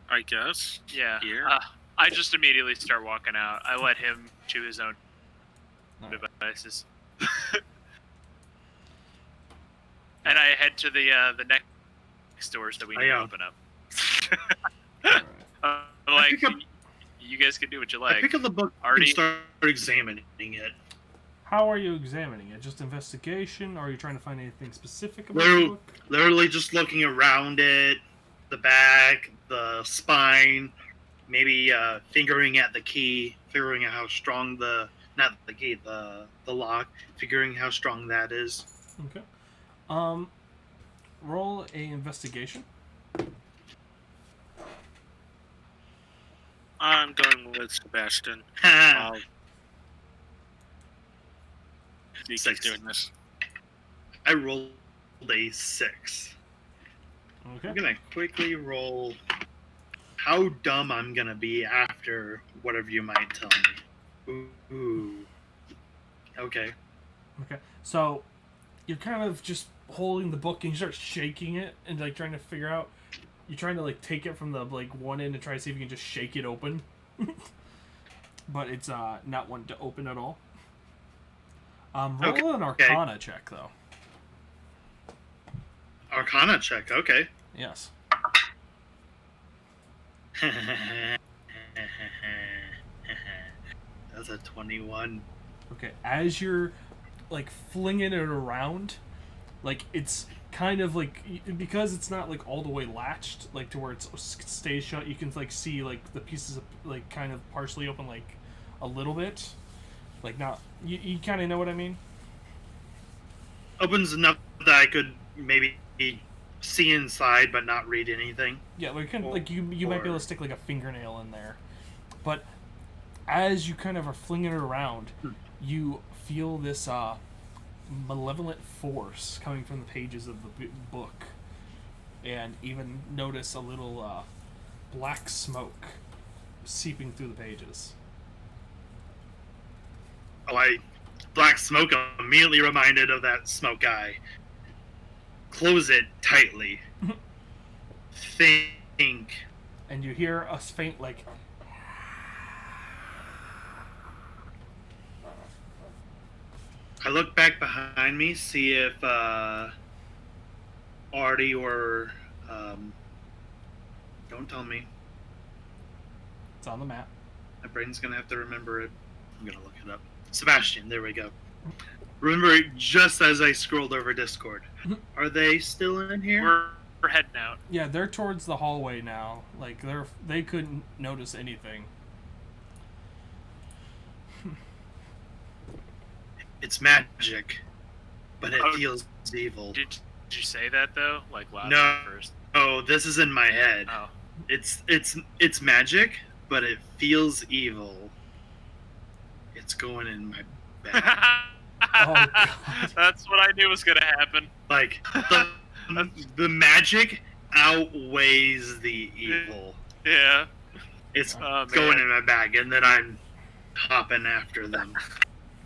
I guess. Yeah. Here. I just immediately start walking out. I let him chew his own Alright. devices. And I head to the next doors that we need to open up. Like, you guys can do what you like. I pick up the book Artie? and start examining it. How are you examining it? Just investigation? Or are you trying to find anything specific about the book? Literally just looking around it, the back, the spine, maybe fingering at the key, figuring out how strong the lock, figuring how strong that is. Okay. Roll a investigation. I'm going with Sebastian. He keeps doing this. I rolled a 6. Okay. I'm gonna quickly roll how dumb I'm gonna be after whatever you might tell me. Ooh. Okay. Okay. So you're kind of just holding the book and you start shaking it and like trying to figure out. You're trying to like take it from the like one end and try to see if you can just shake it open. But it's not one to open at all. Roll an Arcana check though. Arcana check. Okay. Yes. That's a 21. Okay. As you're like flinging it around, like it's kind of like, because it's not like all the way latched like to where it stays shut, you can like see like the pieces of like kind of partially open like a little bit, like not, you kind of know what I mean. Opens enough that I could maybe see inside but not read anything. Yeah, like kind of, like you might be able to stick like a fingernail in there, but as you kind of are flinging it around, you feel this malevolent force coming from the pages of the book, and even notice a little black smoke seeping through the pages. Black smoke, I'm immediately reminded of that smoke guy. Close it tightly. Think. And you hear a faint like I look back behind me, see if Artie or don't tell me. it's on the map. My brain's gonna have to remember it. I'm gonna look it up. Sebastian, there we go. Remember it just as I scrolled over Discord. Are they still in here? We're heading out. Yeah, they're towards the hallway now. Like they couldn't notice anything. It's magic, but it feels evil. Did you say that though? Like loud No. first. Oh, this is in my head. Oh. It's magic, but it feels evil. It's going in my back. Oh, God. That's what I knew was gonna happen. Like the magic outweighs the evil. Yeah. It's Oh, going man. in my bag, and then I'm hopping after them.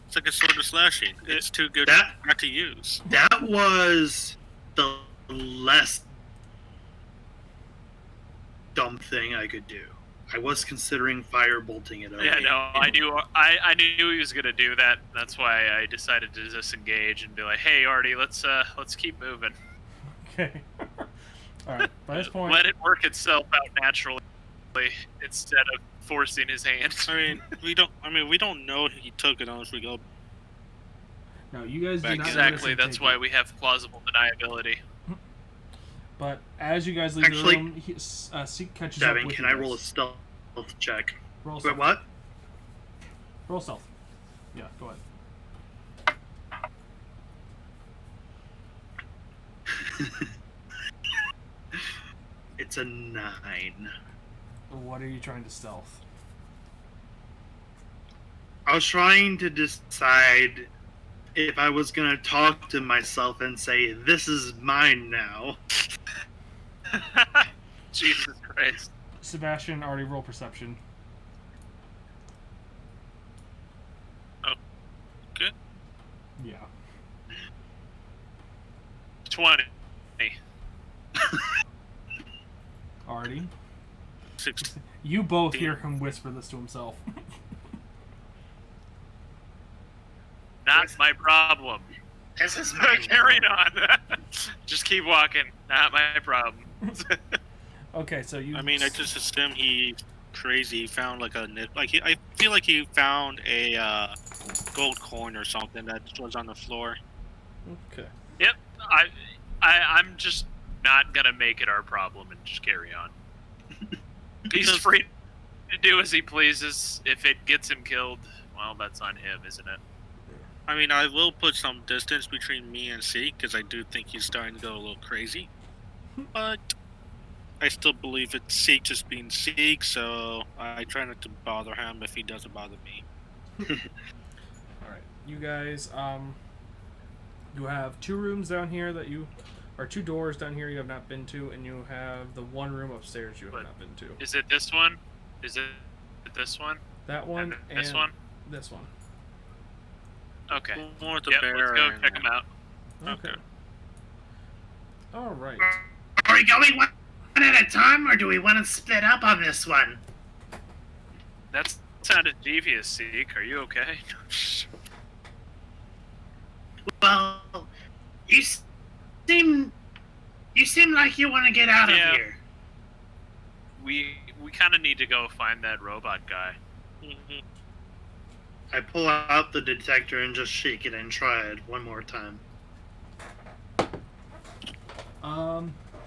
It's like a sword of slashing. It's too good not to use. That was the less dumb thing I could do. I was considering firebolting it over. Yeah, no, I knew he was gonna do that. That's why I decided to disengage and be like, "Hey, Artie, let's keep moving. Okay. All right. By this point, Let it work itself out naturally instead of forcing his hand." We don't know he took it unless we go. no, you guys do not Exactly. notice him That's take why it. we have plausible deniability. But as you guys leave Actually, the room, Seek catches Devin, up with can you I guys. roll a stealth check? Roll Wait, stealth. what? Roll stealth. Yeah, go ahead. It's a 9. What are you trying to stealth? I was trying to decide if I was gonna talk to myself and say, "This is mine now." Jesus Christ. Sebastian, already roll perception. Oh, good. Yeah. 20. Artie, 16. you both hear him whisper this to himself. Not my problem. This is my Carrying on. Just keep walking. Not my problem. Okay, so you. I mean, I just assume he's crazy. He found like I feel like he found a gold coin or something that was on the floor. Okay. Yep. I'm just not gonna make it our problem and just carry on. He's free to do as he pleases. If it gets him killed, well, that's on him, isn't it? I mean, I will put some distance between me and Zeke because I do think he's starting to go a little crazy. But I still believe it's Zeke just being Zeke, so I try not to bother him if he doesn't bother me. Alright. You guys, you have 2 rooms down here that you... Or 2 doors down here you have not been to, and you have the 1 room upstairs you have not been to. Is it this one? Is it this one? That one and this one? This one. Okay. More the Yep, bear let's go and- check him out. Okay. Alright. Are we going one at a time, or do we want to split up on this one? That sounded devious, Zeke. Are you okay? Well, you seem like you want to get out Yeah. of here. We kind of need to go find that robot guy. Mhm. I pull out the detector and just shake it and try it one more time.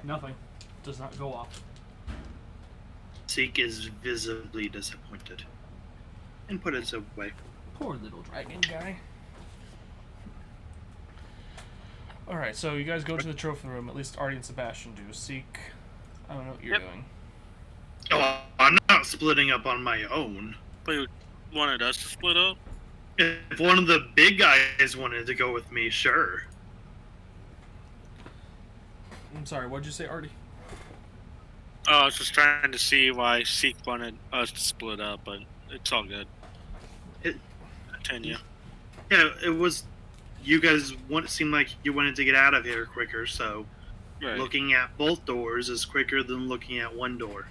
Nothing. Does not go off. Zeke is visibly disappointed and put it away. Poor little dragon guy. Alright, so you guys go to the trophy room. At least Artie and Sebastian do. Seek. I don't know what you're doing. Oh, I'm not splitting up on my own. But you wanted us to split up? If one of the big guys wanted to go with me, sure. I'm sorry, what'd you say, Artie? Oh, I was just trying to see why Zeke wanted us to split up, but it's all good. Continue. Yeah, it was. You guys seemed like you wanted to get out of here quicker, so Right. looking at both doors is quicker than looking at one door.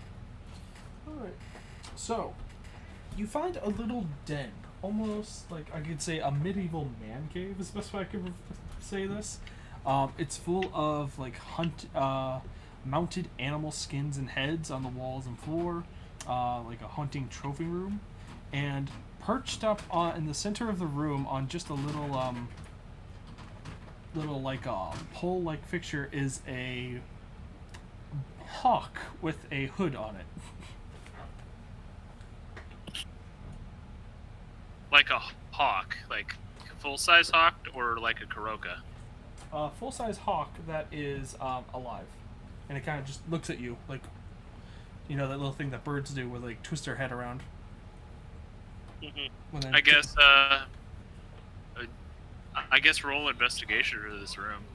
Alright. So, you find a little den. Almost like I could say a medieval man cave is the best way I could say this. It's full of like mounted animal skins and heads on the walls and floor, like a hunting trophy room, and perched up in the center of the room on just a little like pole like fixture is a hawk with a hood on it. Like a hawk, like a full-size hawk, or like a Karoka. Full-size hawk that is alive, and it kind of just looks at you like, you know, that little thing that birds do, where they like twist their head around. When they- I guess roll investigation for this room.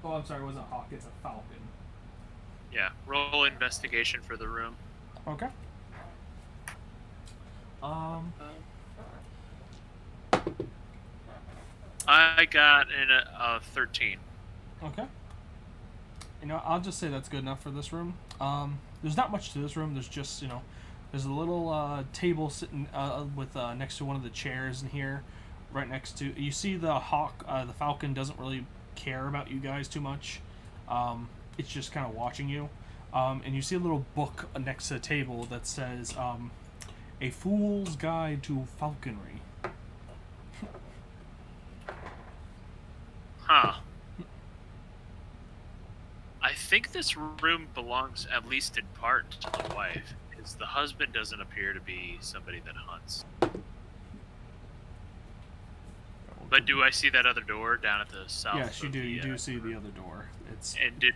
Oh, I'm sorry, it wasn't a hawk. It's a falcon. Yeah, roll investigation for the room. Okay. I got a 13. Okay. You know, I'll just say that's good enough for this room. There's not much to this room. There's just, you know, there's a little table sitting with next to one of the chairs in here, right next to. You see the hawk, the falcon doesn't really care about you guys too much. It's just kind of watching you. And you see a little book next to the table that says, "A Fool's Guide to Falconry." Huh. I think this room belongs, at least in part, to the wife, because the husband doesn't appear to be somebody that hunts. But do I see that other door down at the south? Yes, you of do. the, You do see the other door. It's And did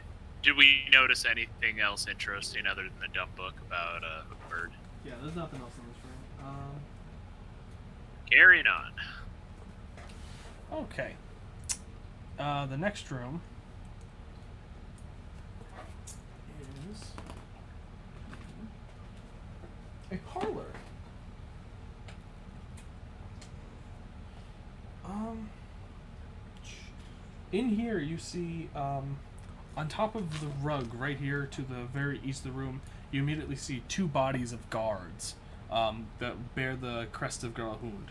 we notice anything else interesting other than the dumb book about a bird? yeah. There's nothing else in this room. Carrying on. Okay. The next room is a parlor. In here you see On top of the rug, right here to the very east of the room, you immediately see 2 bodies of guards that bear the crest of Gralhund.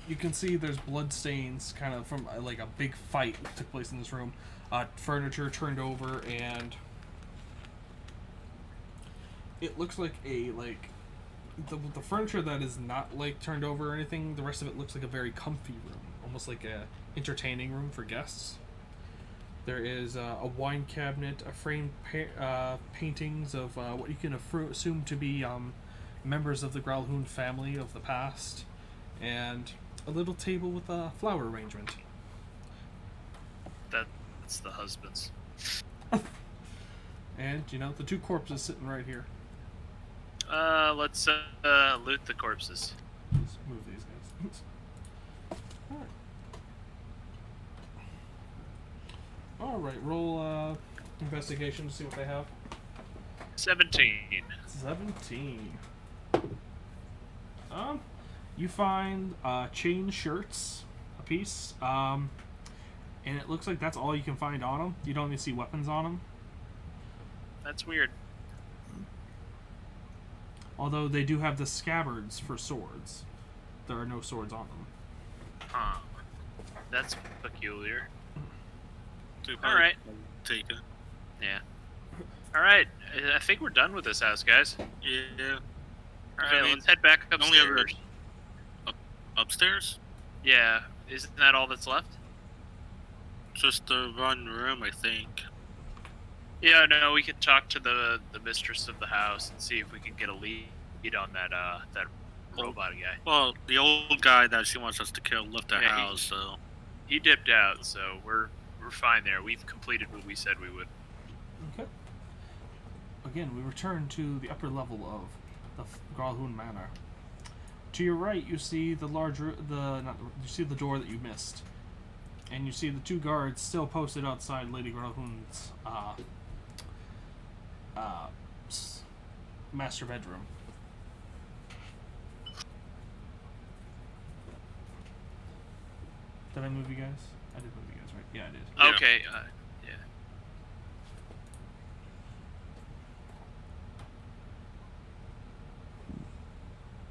You can see there's blood stains kind of from like a big fight that took place in this room. Furniture turned over, and it looks like the furniture that is not like turned over or anything. The rest of it looks like a very comfy room, almost like a entertaining room for guests. There is a wine cabinet, a framed paintings of what you can assume to be members of the Gralhund family of the past, and a little table with a flower arrangement. That's the husband's. And, the 2 corpses sitting right here. Let's loot the corpses. Let's move these guys. Alright, roll investigation to see what they have. 17. 17. You find chain shirts, a piece, and it looks like that's all you can find on them. You don't even see weapons on them. That's weird. Although they do have the scabbards for swords. There are no swords on them. Huh. That's peculiar. All Alright. Take it. Yeah. Alright, I think we're done with this house, guys. Yeah. Alright, let's head back upstairs. Upstairs? Yeah, isn't that all that's left? Just the one room, I think. Yeah, no, we could talk to the mistress of the house and see if we can get a lead on that robot guy. Well, the old guy that she wants us to kill left the house, so he dipped out, so we're fine there. We've completed what we said we would. Okay. Again, we return to the upper level of the Gralhund Manor. To your right, you see the you see the door that you missed, and you see the 2 guards still posted outside Lady Gralhund's master bedroom. Did I move you guys? I did move you guys, right? Yeah, I did. Yeah. Okay, yeah.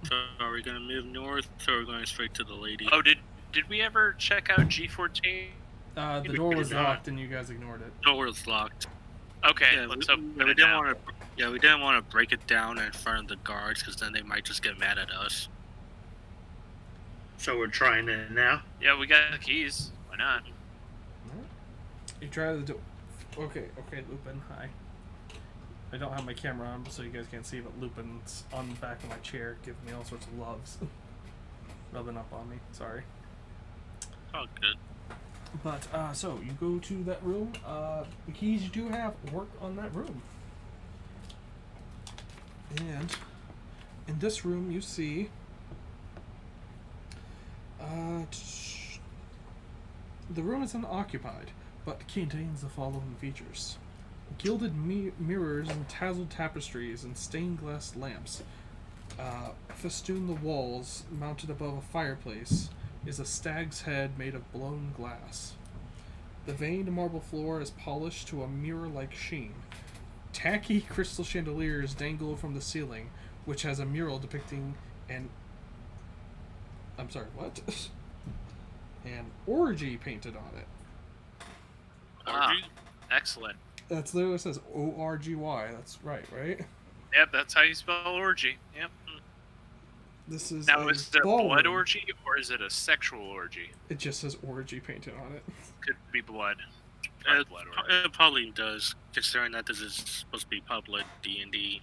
So are we gonna move north, or are we going straight to the lady? Oh, did we ever check out G14? The door was locked, and you guys ignored it. Door was locked. Okay, Yeah, let's we open it didn't now. want to. Yeah, we didn't want to break it down in front of the guards, because then they might just get mad at us. So we're trying it now. Yeah, we got the keys. Why not? You try the door. Okay, Lupin, hi. I don't have my camera on, so you guys can't see, but Lupin's on the back of my chair giving me all sorts of loves. Rubbing up on me, sorry. Oh, good. But, so, you go to that room. The keys you do have work on that room. And in this room, you see the room is unoccupied, but contains the following features: gilded mirrors and tasselled tapestries and stained glass lamps festoon the walls. Mounted above a fireplace is a stag's head made of blown glass. The veined marble floor is polished to a mirror-like sheen. Tacky crystal chandeliers dangle from the ceiling, which has a mural depicting an an orgy painted on it. Ah, excellent. That's literally what it says, O-R-G-Y. That's right? Yep, that's how you spell orgy. Yep. This is Now, a is it a ballroom. blood orgy or is it a sexual orgy? It just says orgy painted on it. Could be blood. It, Blood orgy. it probably does, considering that this is supposed to be public D&D.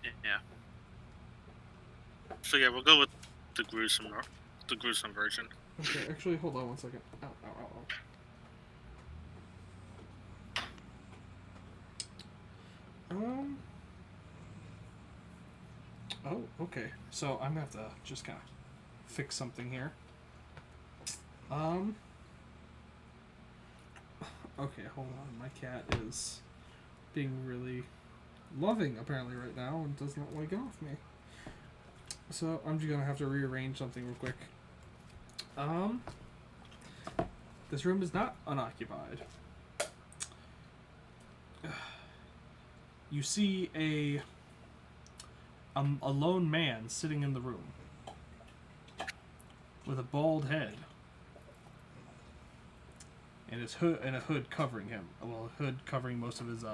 Yeah. So yeah, we'll go with the gruesome version. Okay, actually, hold on one second. Ow. Oh, okay. So I'm gonna have to just kind of fix something here. Okay, hold on. My cat is being really loving apparently right now and does not want to get off me. So I'm just gonna have to rearrange something real quick. This room is not unoccupied. You see a lone man sitting in the room with a bald head and a hood covering him. Well, a hood covering most of his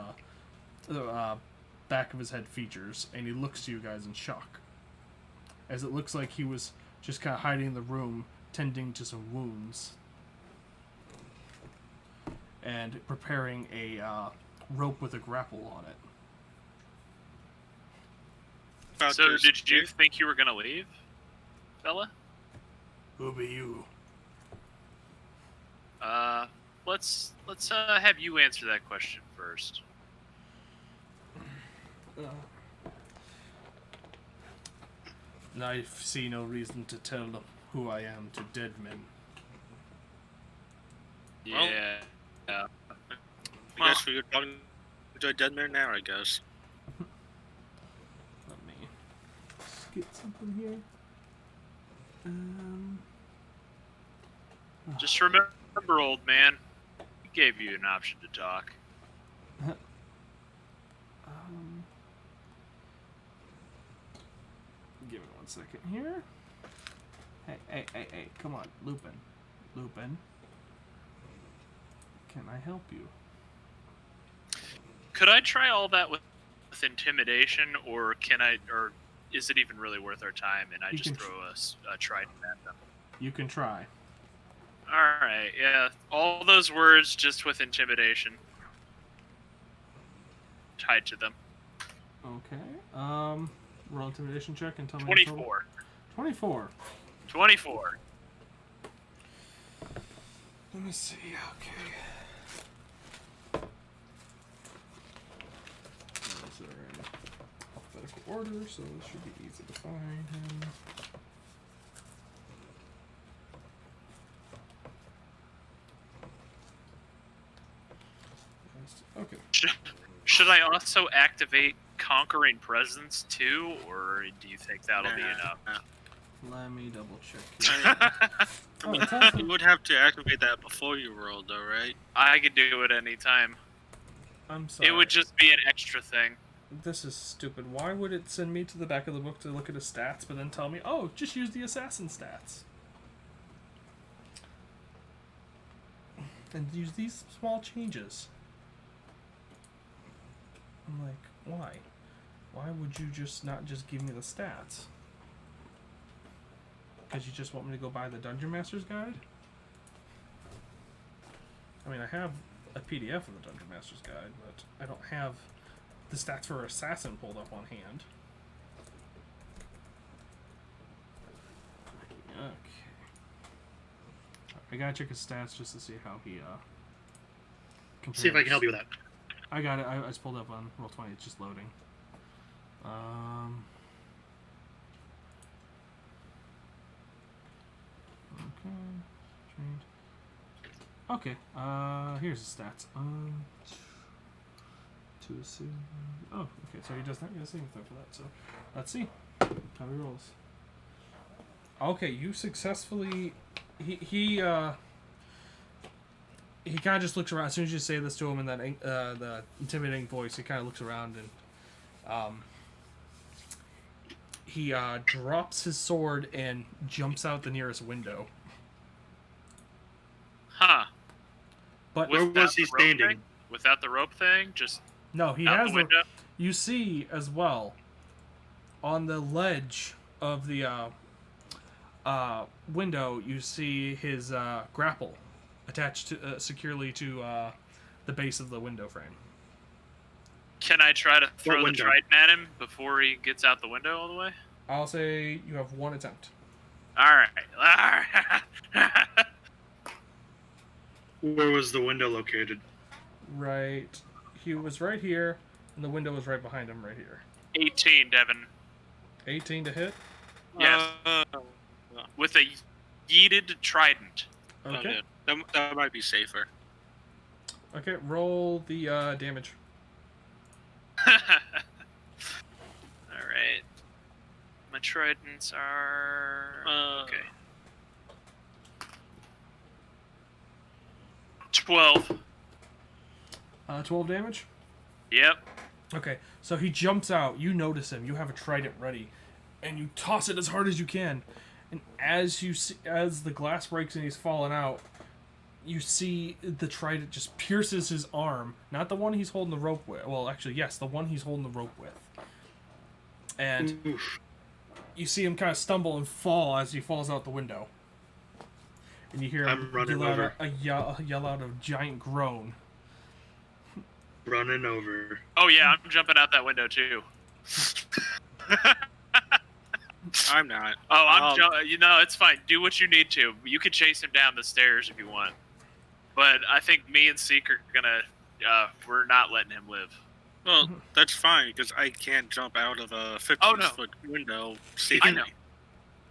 back of his head features, and he looks to you guys in shock, as it looks like he was just kind of hiding in the room, tending to some wounds and preparing a rope with a grapple on it. So, did you think you were gonna leave, fella? Who be you? Let's have you answer that question first. I see no reason to tell who I am to dead men. Yeah. I guess we could talking to a dead man now, I guess. Let me get something here. Just remember, old man, he gave you an option to talk. Give me 1 second here. Hey, come on, Lupin. Can I help you? Could I try all that with intimidation, or is it even really worth our time? And I You just can throw a trident at them. You can try. All right, yeah, all those words just with intimidation tied to them. Okay. Roll intimidation check and tell me. 24. 24. 24. Let me see. Okay. Those are in alphabetical order, so this should be easy to find him. Okay. Should I also activate Conquering Presence too, or do you think that'll be enough? Let me double check here. You would have to activate that before you roll, though, right? I could do it anytime. I'm sorry. It would just be an extra thing. This is stupid. Why would it send me to the back of the book to look at his stats, but then tell me, oh, just use the assassin stats? And use these small changes. I'm like, why? Why would you just not just give me the stats? Because you just want me to go buy the Dungeon Master's Guide? I mean, I have a PDF of the Dungeon Master's Guide, but I don't have the stats for Assassin pulled up on hand. Okay. I gotta check his stats just to see how he compares. See if I can help you with that. I got it. I just pulled up on Roll20. It's just loading. Okay. Here's the stats. To see. Oh, okay. So he does not get a saving throw for that. So let's see how he rolls. Okay, you successfully. He kind of just looks around. As soon as you say this to him in that the intimidating voice, he kind of looks around and he drops his sword and jumps out the nearest window. Huh. But where was he standing? Thing? Without the rope thing? Just no, he out has the window? You see as well on the ledge of the window, you see his grapple attached to, securely to the base of the window frame. Can I try to throw the trident at him before he gets out the window all the way? I'll say you have one attempt. Alright. Where was the window located? Right. He was right here, and the window was right behind him right here. 18, Devin. 18 to hit? Yes. With a yeeted trident. Okay. That might be safer. Okay, roll the damage. Alright. My tridents are... okay. 12. 12 damage? Yep. Okay, so he jumps out. You notice him. You have a trident ready, and you toss it as hard as you can. And as the glass breaks and he's falling out, you see the trident just pierces his arm. Not the one he's holding the rope with. Well, actually, yes, the one he's holding the rope with. And you see him kind of stumble and fall as he falls out the window. And you hear him yell out a giant groan. Running over. Oh yeah, I'm jumping out that window too. I'm not. Oh, it's fine. Do what you need to. You can chase him down the stairs if you want. But I think me and Seek are gonna, we're not letting him live. Well, that's fine, because I can't jump out of a 15-foot window safely.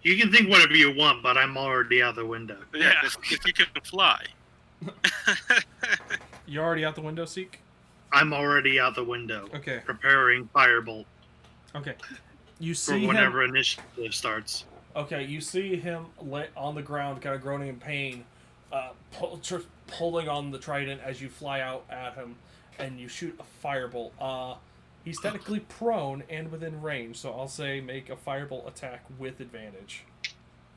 You can think whatever you want, but I'm already out the window. Yeah, if you can fly. You're already out the window, Seek? I'm already out the window. Okay. Preparing firebolt. Okay. You see for whenever initiative starts. Okay, you see him on the ground, kind of groaning in pain, pulling on the trident as you fly out at him, and you shoot a firebolt. He's technically prone and within range, so I'll say make a firebolt attack with advantage.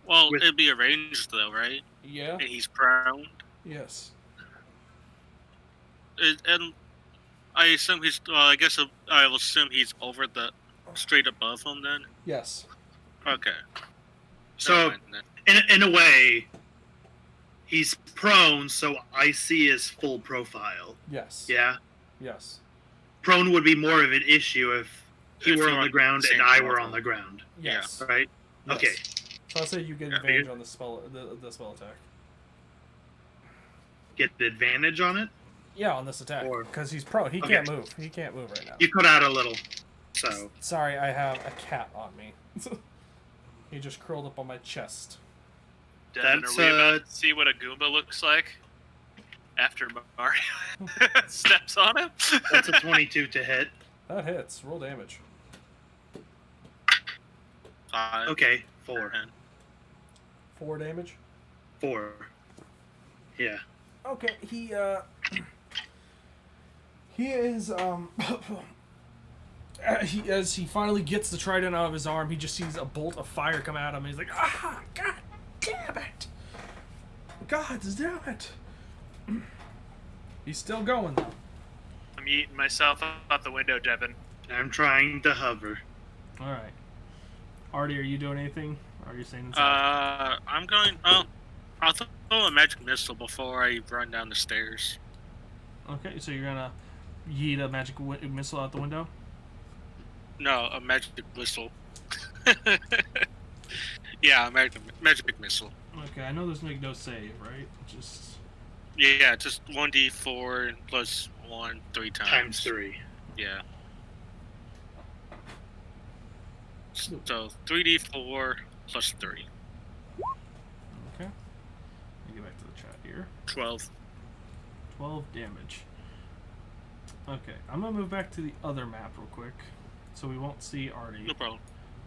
Well, it'd be a range though, right? Yeah. And he's prone. Yes. And I assume he's. Well, I guess I will assume he's over straight above him then. Yes. Okay. So, in a way, he's prone, so I see his full profile. Yes. Yeah? Yes. Prone would be more of an issue if he were on the ground and I were on the ground. Yes. Right? Yes. Okay. So I'll say you get advantage on the spell attack. Get the advantage on it? Yeah, on this attack. Because he's prone. He can't move. He can't move right now. You cut out a little. So. Sorry, I have a cat on me. He just curled up on my chest. Devin, are we about to see what a Goomba looks like after Mario steps on him? That's a 22 to hit. That hits. Roll damage. 5. Okay, 4. 4 damage? 4. Yeah. Okay, he is, as he finally gets the trident out of his arm, he just sees a bolt of fire come at him, and he's like, ah, god damn it! God damn it! He's still going, though. I'm eating myself out the window, Devin. I'm trying to hover. Alright. Artie, are you doing anything? Or are you staying inside? I'm going... I'll throw a magic missile before I run down the stairs. Okay, so you're gonna yeet a magic missile out the window? No, a magic whistle. Yeah, a magic missile. Okay, I know there's no save, right? Just... Yeah, just 1d4 plus 1 3 times. Times 3. Yeah. So 3d4 plus 3. Okay. Let me get back to the chat here. 12. 12 damage. Okay, I'm gonna move back to the other map real quick, so we won't see Artie. No problem.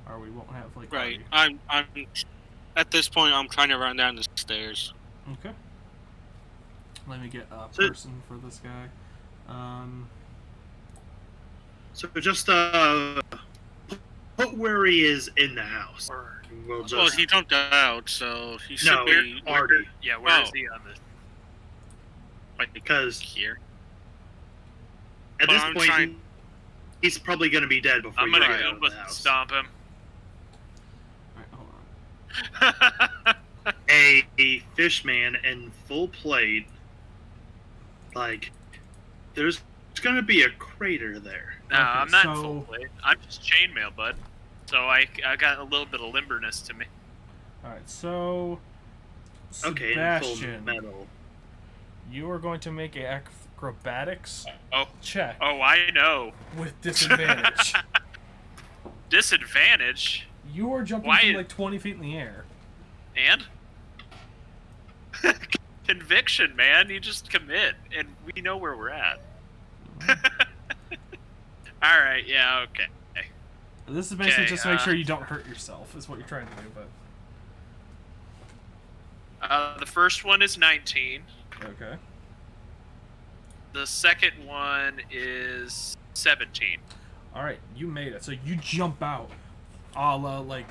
Or we won't have like Right. Artie. I'm at this point. I'm trying to run down the stairs. Okay. Let me get a person for this guy. So just put where he is in the house. We'll just... Well, he jumped out, so he should be. Artie. Yeah, where is he on this? Because here. At this point, he's probably going to be dead before you get out of the house. Stomp him. Alright, hold on. A fishman in full plate, like, there's going to be a crater there. No, Okay, I'm not in so- full plate. I'm just chainmail, bud. So I got a little bit of limberness to me. Alright, so... Okay, in full Sebastian, metal. you are going to make an acrobatics Oh, check I know. with disadvantage. Disadvantage? You are jumping from like 20 feet in the air. And? Conviction, man. You just commit, and we know where we're at. Alright, yeah, okay. This is basically Okay, just to make sure you don't hurt yourself, is what you're trying to do, but... The first one is 19. Okay. The second one is 17. All right, you made it. So you jump out, a la like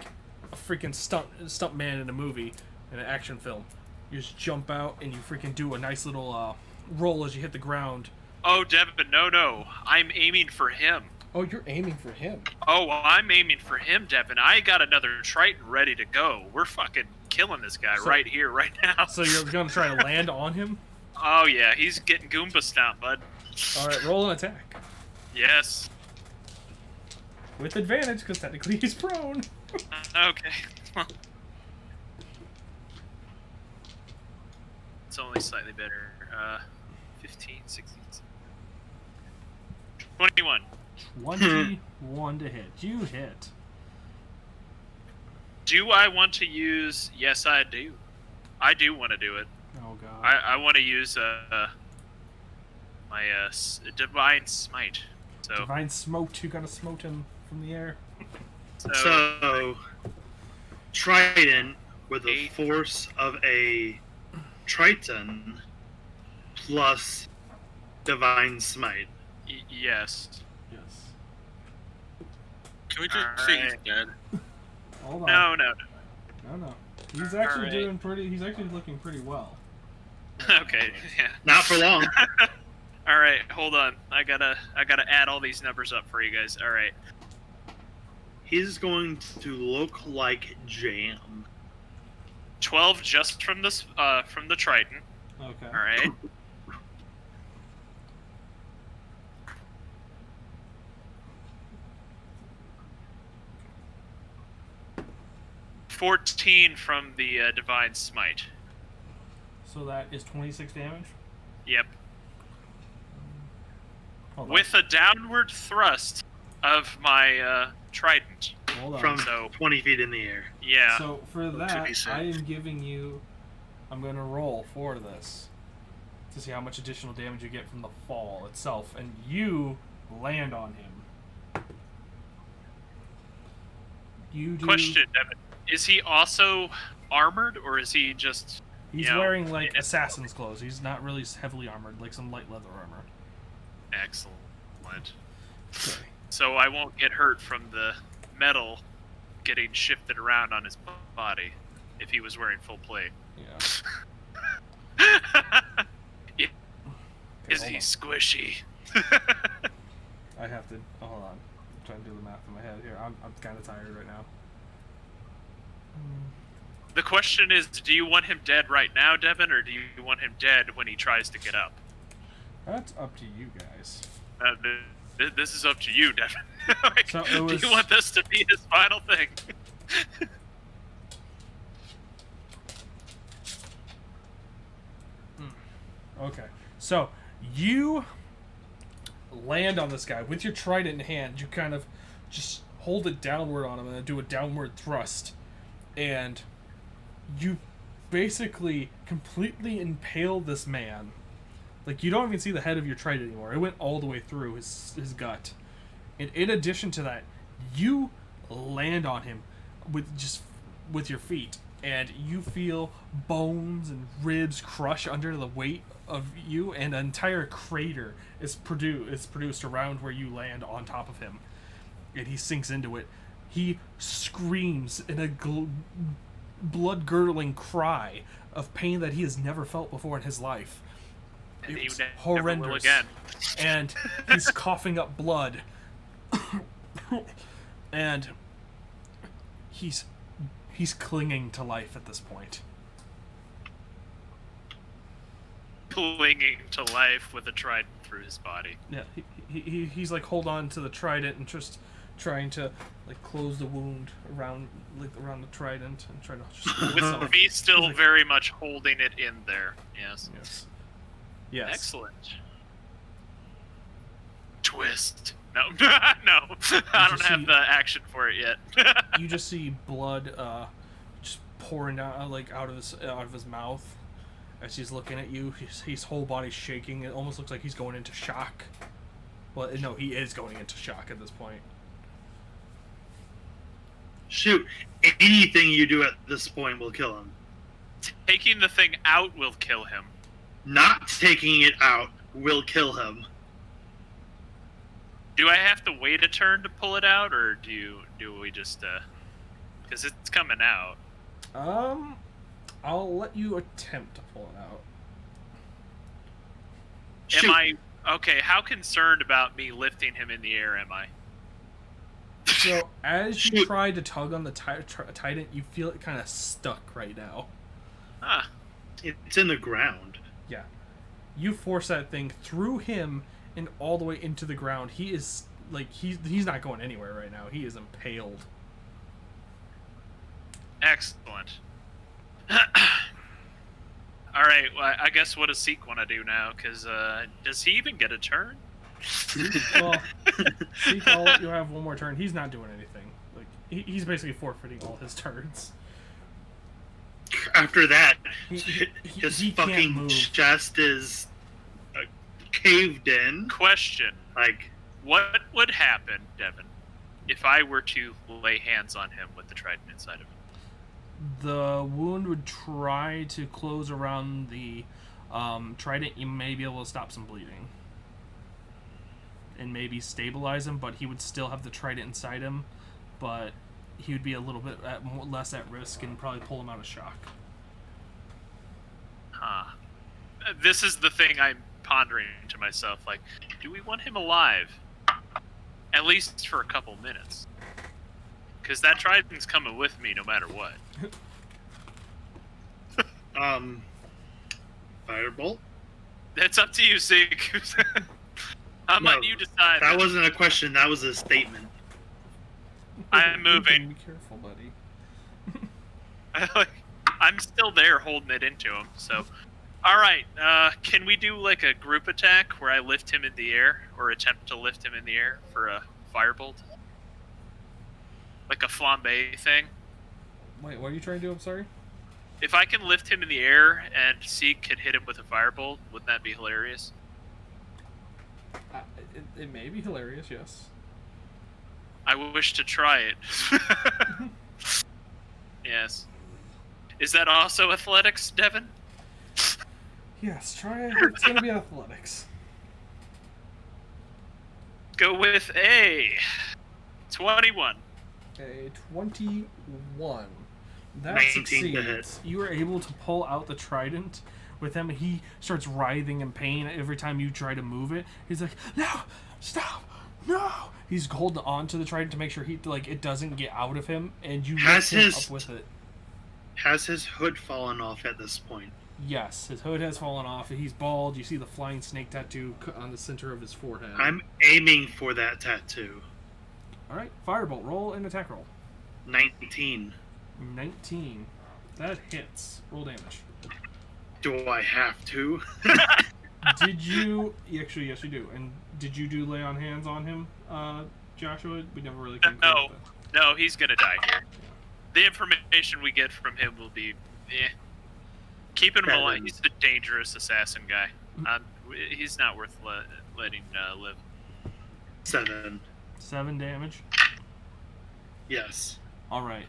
a freaking stunt man in a movie, in an action film. You just jump out and you freaking do a nice little roll as you hit the ground. Oh, Devin, no. I'm aiming for him. Oh, you're aiming for him. Oh, well, I'm aiming for him, Devin. I got another Triton ready to go. We're fucking killing this guy right here, right now. So you're gonna try to land on him? Oh, yeah, he's getting Goomba stomped, bud. All right, roll an attack. Yes. With advantage, because technically he's prone. Okay. It's only slightly better. 15, 16, 21. 21 to hit. You hit. Do I want to use... Yes, I do. I do want to do it. Oh, God. I want to use my Divine Smite. So, Divine Smote, you gotta smote him from the air. So, Trident with the 8. force of a Triton plus Divine Smite. Yes. Yes. Can we just say he's dead? Hold on. No. No. He's actually Alright. doing pretty. He's actually looking pretty well. Okay, yeah. Not for long. All right, hold on. I gotta add all these numbers up for you guys. All right. He's going to look like jam. 12 just from this from the Triton. Okay. All right. 14 from the Divine Smite. So that is 26 damage. Yep. Hold on. With a downward thrust of my Trident. Hold on. From So- 20 feet in the air. Yeah. So for that, 2d6. I am giving you. I'm going to roll for this to see how much additional damage you get from the fall itself, and you land on him. You do. Question, Devin. Is he also armored, or is he just... He's you know, wearing like in- assassin's clothes. He's not really heavily armored, like some light leather armor. Excellent. Okay. So I won't get hurt from the metal getting shifted around on his body if he was wearing full plate. Yeah. Yeah. Okay, Is hold he on. squishy? I have to. Hold on. I'm trying to do the math in my head here. I'm kind of tired right now. The question is, do you want him dead right now, Devin, or do you want him dead when he tries to get up? That's up to you guys. This is up to you, Devin. Like, So it was- Do you want this to be his final thing? Okay. So you land on this guy with your trident in hand. You kind of just hold it downward on him and then do a downward thrust. And you basically completely impale this man. Like, you don't even see the head of your trident anymore. It went all the way through his gut. And in addition to that, you land on him with your feet, and you feel bones and ribs crush under the weight of you, and an entire crater is produced around where you land on top of him. And he sinks into it. He screams in a blood-girdling cry of pain that he has never felt before in his life. And he It's never horrendous. will again. And he's coughing up blood. And he's clinging to life at this point. Clinging to life with a trident through his body. Yeah, he's like hold on to the trident and just trying to like close the wound around the trident and try to just With me still very much holding it in there. Yes. Yes. Excellent. Twist. No, no. I don't have the action for it yet. You just see blood just pouring down out of his mouth as he's looking at you. His whole body's shaking. It almost looks like he's going into shock. Well, no, he is going into shock at this point. Shoot, anything you do at this point will kill him. Taking the thing out will kill him. Not taking it out will kill him. Do I have to wait a turn to pull it out, or do we just because it's coming out? I'll let you attempt to pull it out. Shoot. Am I okay? How concerned about me lifting him in the air am I? So as you Shoot. try to tug on the trident, you feel it kind of stuck right now. Ah, It's in the ground. Yeah. You force that thing through him and all the way into the ground. He is like he's not going anywhere right now. He is impaled. excellent. All right. Well, I guess what does Seek want to do now? Because does he even get a turn? Well, see, I'll let you have one more turn. He's not doing anything. Like he's basically forfeiting all his turns. After that, He his can't fucking move. chest is caved in. Question: Like, what would happen, Devin, if I were to lay hands on him with the trident inside of him? The wound would try to close around the trident. You may be able to stop some bleeding. And maybe stabilize him, but he would still have the trident inside him. But he would be a little bit less at risk and probably pull him out of shock. Huh. This is the thing I'm pondering to myself. Like, do we want him alive? At least for a couple minutes. Because that trident's coming with me no matter what. Firebolt? It's up to you, Zeke. I'm No, letting you decide. That wasn't a question, that was a statement. I'm moving. Be careful, buddy. I'm still there holding it into him, so... Alright, can we do like a group attack where I lift him in the air, or attempt to lift him in the air for a firebolt? Like a flambe thing? Wait, what are you trying to do? I'm sorry? If I can lift him in the air and Seek could hit him with a firebolt, wouldn't that be hilarious? It may be hilarious, yes. I wish to try it. Yes. Is that also athletics, Devin? Yes, try it. It's gonna be athletics. Go with a 21. A 21. That 19 to hit. succeeds. You are able to pull out the trident with him. He starts writhing in pain every time you try to move it. He's like, "No, stop, no!" He's holding on to the trident to make sure it doesn't get out of him, and you lift him up with it. Has his hood fallen off at this point? Yes, his hood has fallen off. He's bald. You see the flying snake tattoo on the center of his forehead. I'm aiming for that tattoo. All right, firebolt. Roll an attack roll. 19. 19. That hits. Roll damage. Do I have to? Did you... Actually, yes, you do. And did you do lay on hands on him, Joshua? We never really came No. with it. No, he's gonna die here. The information we get from him will be, keeping him alive. He's a dangerous assassin guy. He's not worth letting live. 7. 7 damage. Yes. All right.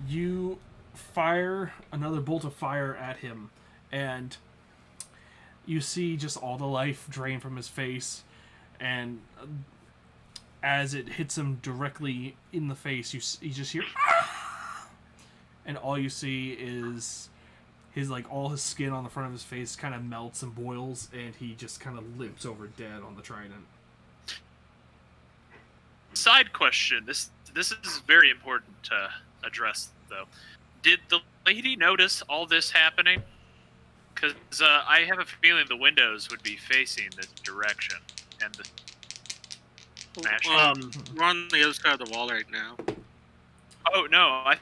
You fire another bolt of fire at him, and you see just all the life drain from his face, and as it hits him directly in the face, you just hear, "Ah!" And all you see is all his skin on the front of his face kind of melts and boils, and he just kind of limps over dead on the trident. Side question. This is very important to address, though. Did the lady notice all this happening? Because I have a feeling the windows would be facing this direction, and the We're on the other side of the wall right now. oh no,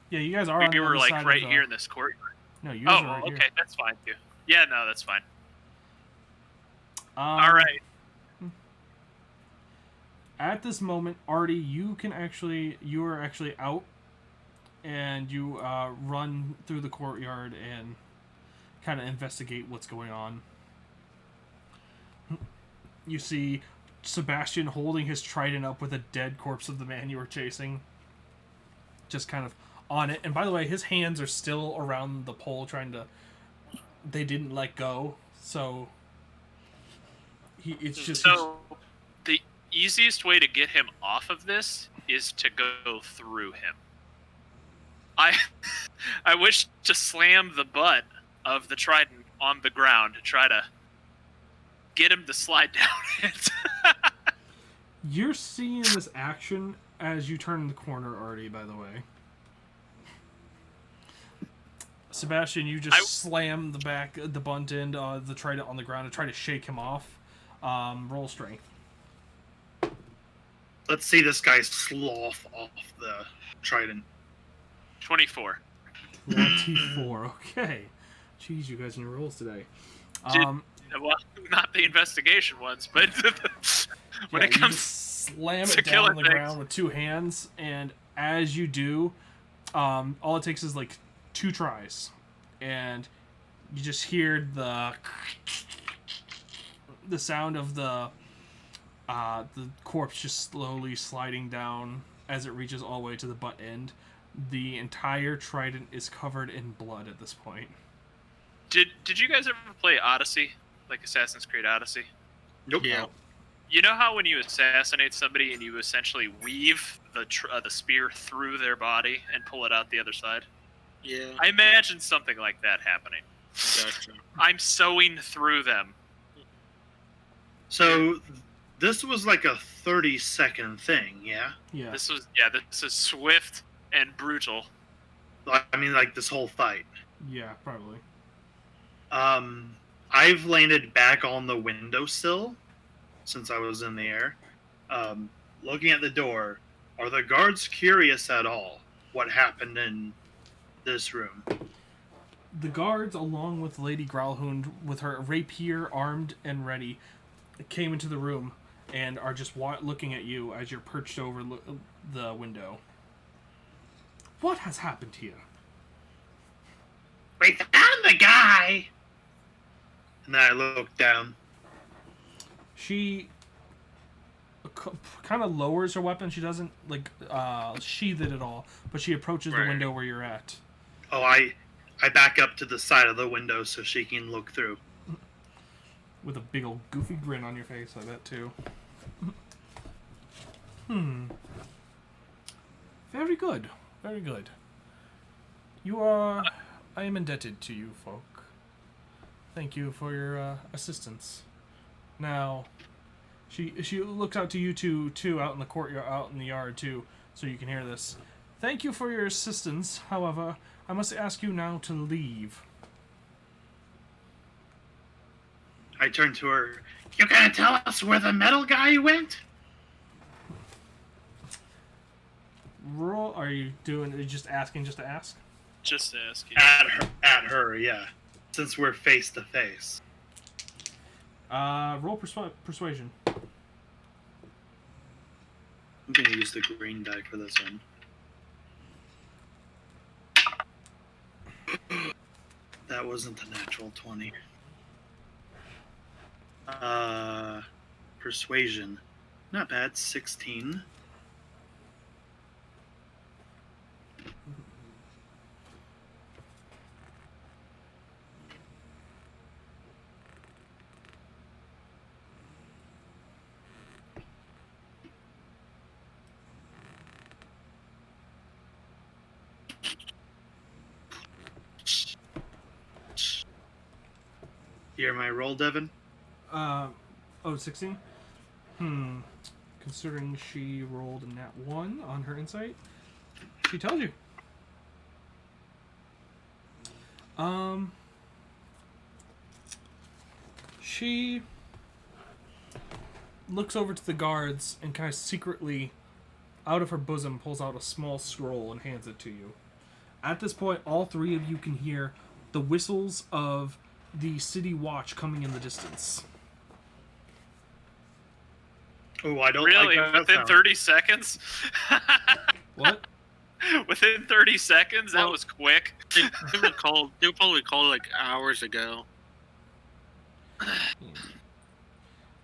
Yeah, you guys are on we the were other like side right of here in this courtyard. No, you guys Oh, are right okay, here. that's fine too. Yeah, no, that's fine. All All right. At this moment, Artie, you are actually out, and you run through the courtyard and kind of investigate what's going on. You see Sebastian holding his trident up with a dead corpse of the man you were chasing, just kind of on it. And by the way, his hands are still around the pole, they didn't let go, so It's just so. The easiest way to get him off of this is to go through him. I wish to slam the butt of the trident on the ground to try to get him to slide down it. You're seeing this action as you turn the corner, Artie, by the way. Sebastian, you just slam the bunt end, the trident on the ground to try to shake him off. Roll strength. Let's see this guy slough off the trident. 24. 24, okay. Jeez, you guys in your rolls today. Well, not the investigation ones, but when it comes slam it down on the ground with two hands, and as you do, all it takes is like 2 tries, and you just hear the sound of the corpse just slowly sliding down as it reaches all the way to the butt end. The entire trident is covered in blood at this point. Did you guys ever play Odyssey, like Assassin's Creed Odyssey? Nope. Yeah. You know how when you assassinate somebody and you essentially weave the spear through their body and pull it out the other side? Yeah. I imagine something like that happening. Gotcha. I'm sewing through them. So this was like a 30-second thing, yeah? Yeah. This is swift and brutal. I mean, like this whole fight. Yeah, probably. I've landed back on the windowsill since I was in the air. Looking at the door, are the guards curious at all what happened in this room? The guards, along with Lady Gralhund, with her rapier armed and ready, came into the room and are just looking at you as you're perched over the window. What has happened here? We found the guy! And then I look down. She kind of lowers her weapon. She doesn't, sheath it at all, but she approaches the window where you're at. Oh, I back up to the side of the window so she can look through. With a big old goofy grin on your face, I bet, too. Very good. Very good. I am indebted to you folk. Thank you for your assistance. Now, she looks out to you two out in the courtyard, out in the yard too, so you can hear this. Thank you for your assistance. However, I must ask you now to leave. I turn to her. You gonna tell us where the metal guy went? Roll? Are you just asking just to ask? Just asking. At her, yeah. Since we're face to face. Roll persuasion. I'm gonna use the green die for this one. That wasn't a natural 20. Persuasion. Not bad, 16. You hear my roll, Devin? 16? Considering she rolled a nat 1 on her insight, she tells you. She looks over to the guards and kind of secretly, out of her bosom, pulls out a small scroll and hands it to you. At this point, all three of you can hear the whistles of the city watch coming in the distance. Oh, I don't really? like that Within sound. 30 seconds? What? Within 30 seconds? That was quick. They probably called like hours ago.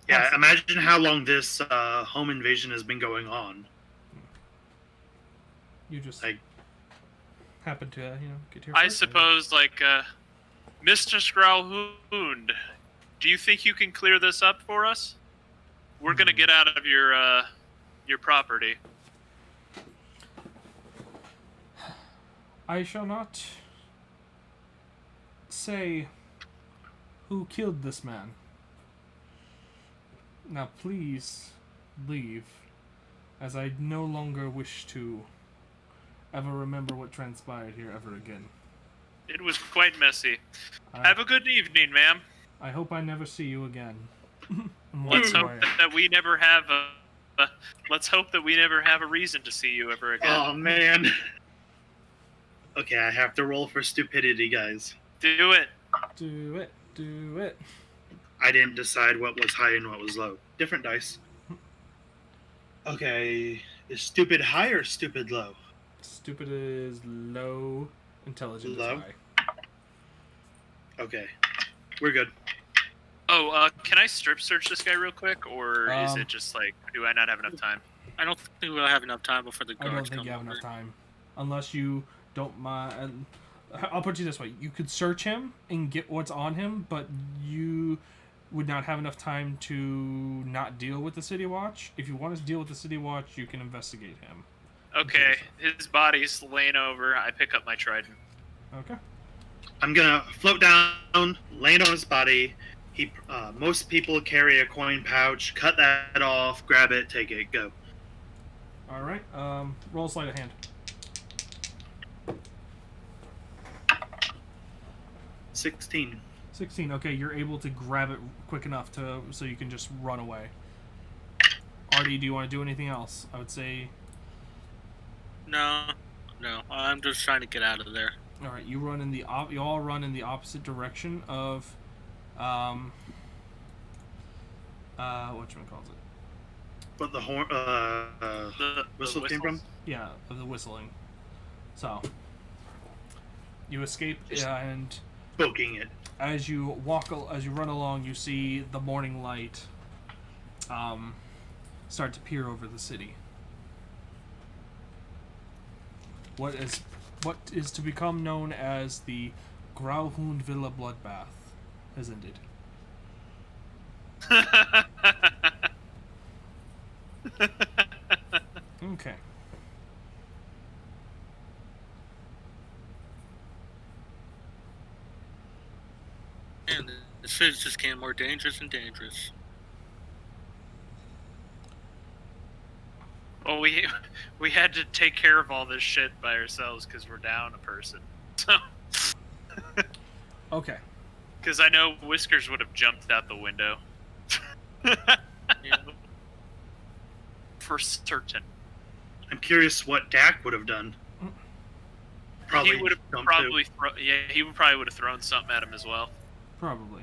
Yeah, imagine how long this home invasion has been going on. You just Like, happen to, get here I first, suppose, Mr. Grallhund, Do you think you can clear this up for us? We're gonna get out of your property. I shall not say who killed this man. Now please leave, as I no longer wish to ever remember what transpired here ever again. It was quite messy. Have a good evening, ma'am. I hope I never see you again. Let's hope that we never have let's hope that we never have a reason to see you ever again. Oh, man. Okay, I have to roll for stupidity, guys. Do it. Do it. Do it. I didn't decide what was high and what was low. Different dice. Okay, is stupid high or stupid low? Stupid is low, intelligent Low? is high. Okay, we're good. Oh, can I strip search this guy real quick, or is it just like, do I not have enough time? I don't think we'll have enough time before the I guards don't think come you have over. enough time. Unless you don't mind. I'll put you this way. You could search him and get what's on him, but you would not have enough time to not deal with the City Watch. If you want to deal with the City Watch, you can investigate him. Okay, his body's laying over. I pick up my trident. Okay. I'm gonna float down, land on his body. Most people carry a coin pouch. Cut that off, grab it, take it, go. Alright, roll sleight of hand. 16. 16. Okay, you're able to grab it quick enough so you can just run away. Artie, do you want to do anything else? I would say. No. I'm just trying to get out of there. All right, you all run in the opposite direction of, whatchamacallit? What the horn? Whistle came from? Yeah, of the whistling. So you escape, and Poking it. as you run along, you see the morning light start to peer over the city. What is to become known as the Gralhund Villa bloodbath has ended. Okay. And the city's just getting more dangerous and dangerous. Well, we had to take care of all this shit by ourselves because we're down a person. So, Okay. because I know Whiskers would have jumped out the window. Yeah. For certain. I'm curious what Dak would have done. Probably He would have jumped probably he probably would have thrown something at him as well. Probably.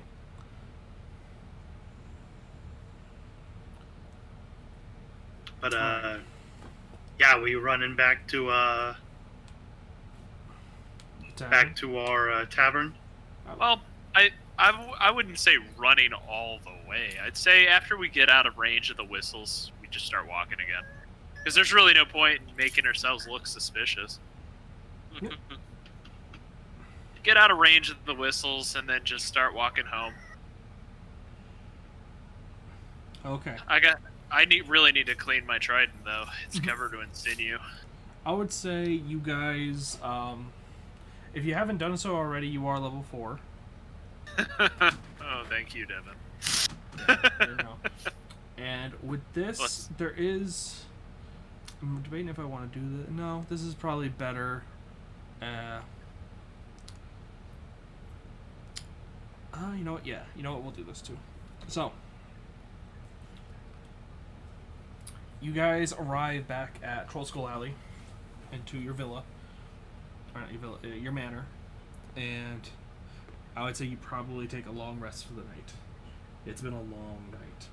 But yeah, we running back to our tavern. Well, I wouldn't say running all the way. I'd say after we get out of range of the whistles, we just start walking again. Because there's really no point in making ourselves look suspicious. Get out of range of the whistles and then just start walking home. Okay. Really need to clean my trident though. It's covered in sinew. I would say you guys, if you haven't done so already, you are level 4. Oh, thank you, Devin. There you go. And with this, there is. I'm debating if I want to do this. No, this is probably better. You know what? Yeah, you know what? We'll do this too. So, you guys arrive back at Troll Skull Alley into your villa, or not your villa, your manor, and I would say you probably take a long rest for the night. It's been a long night.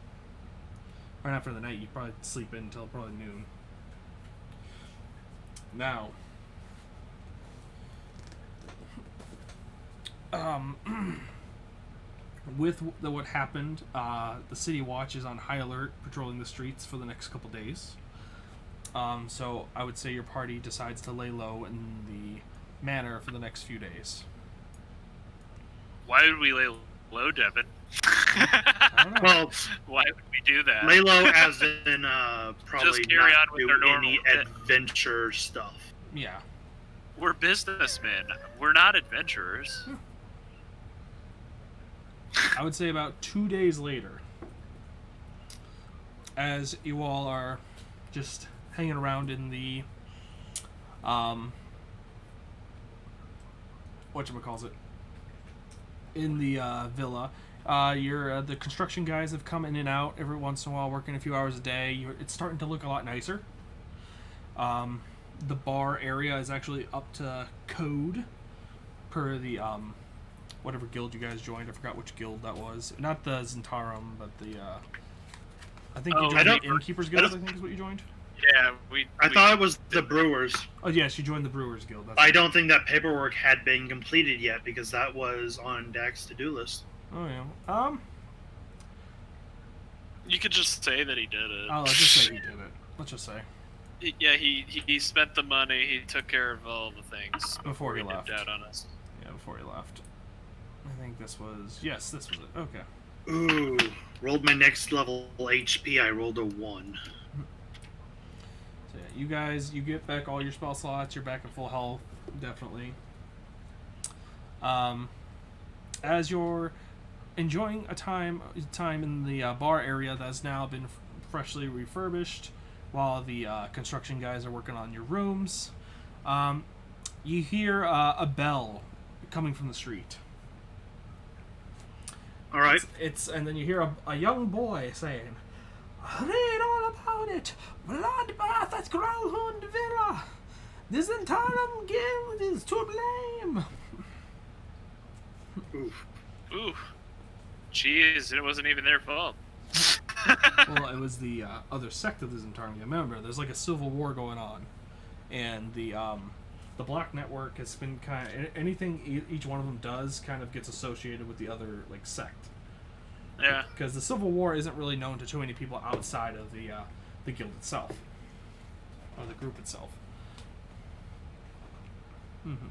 Or not for the night, you probably sleep in until probably noon. Now, with what happened, the City Watch is on high alert, patrolling the streets for the next couple days. So I would say your party decides to lay low in the manor for the next few days. Why would we lay low, Devin? I don't know. Well, Why would we do that? lay low as in probably Just carry not on with do their normal any bit. adventure stuff. Yeah. We're businessmen. We're not adventurers. I would say about 2 days later, as you all are just hanging around in the whatchamacallit, in the villa. The construction guys have come in and out every once in a while, working a few hours a day. It's starting to look a lot nicer. The bar area is actually up to code per the whatever guild you guys joined. I forgot which guild that was. Not the Zentarum, but the I think you joined the Innkeepers Guild. I think is what you joined. Yeah, I thought it was the Brewers. Oh yes, you joined the Brewers Guild. That's I don't think that paperwork had been completed yet because that was on Dak's to-do list. Oh yeah. You could just say that he did it. Oh, let's just say he did it. Let's just say Yeah, he spent the money. He took care of all the things before he left. Dipped out on us. Yeah, before he left. I think this was this was it. Okay. Ooh, rolled my next level HP. I rolled a 1. So yeah, you guys, you get back all your spell slots. You're back at full health, definitely. As you're enjoying a time in the bar area that's now been freshly refurbished, while the construction guys are working on your rooms, you hear a bell coming from the street. All right. It's and then you hear a young boy saying, "Read all about it. BloodBath at Gralhund Villa. The Zentarum Guild is to blame." Oof. Ooh, jeez, it wasn't even their fault. Well, it was the other sect of the Zentarum. Remember, there's like a civil war going on, and the Black Network has been kind of anything each one of them does kind of gets associated with the other like sect. Yeah. Because the civil war isn't really known to too many people outside of the guild itself or the group itself. Mm-hmm.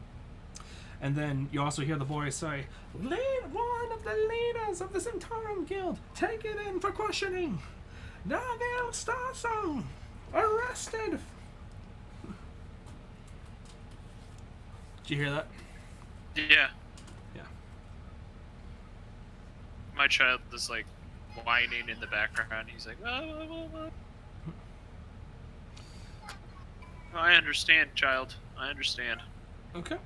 And then you also hear the boy say, "Lead one of the leaders of the Zentarum Guild, take it in for questioning. Nagel Starson, arrested." Did you hear that? Yeah. Yeah. My child is like whining in the background. He's like, "Oh. I understand, child. I understand." Okay.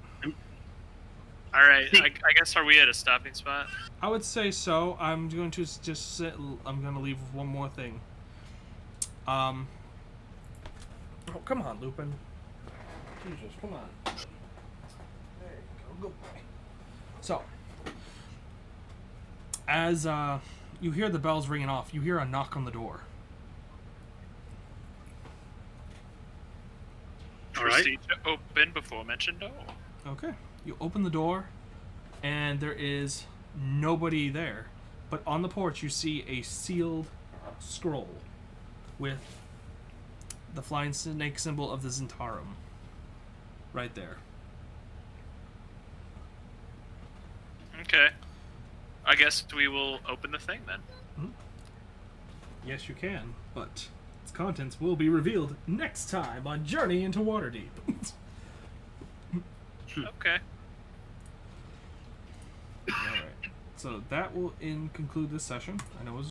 All right. I guess are we at a stopping spot? I would say so. I'm going to just sit. I'm going to leave with one more thing. Oh, come on, Lupin. Jesus, come on. There you go. Good boy. So, as you hear the bells ringing off, you hear a knock on the door. All right. Proceed to open before mentioned door. Okay. You open the door, and there is nobody there. But on the porch, you see a sealed scroll with the flying snake symbol of the Zentarum right there. Okay. I guess we will open the thing then. Mm-hmm. Yes, you can, but its contents will be revealed next time on Journey into Waterdeep. Okay. Alright. So that will conclude this session. I know it was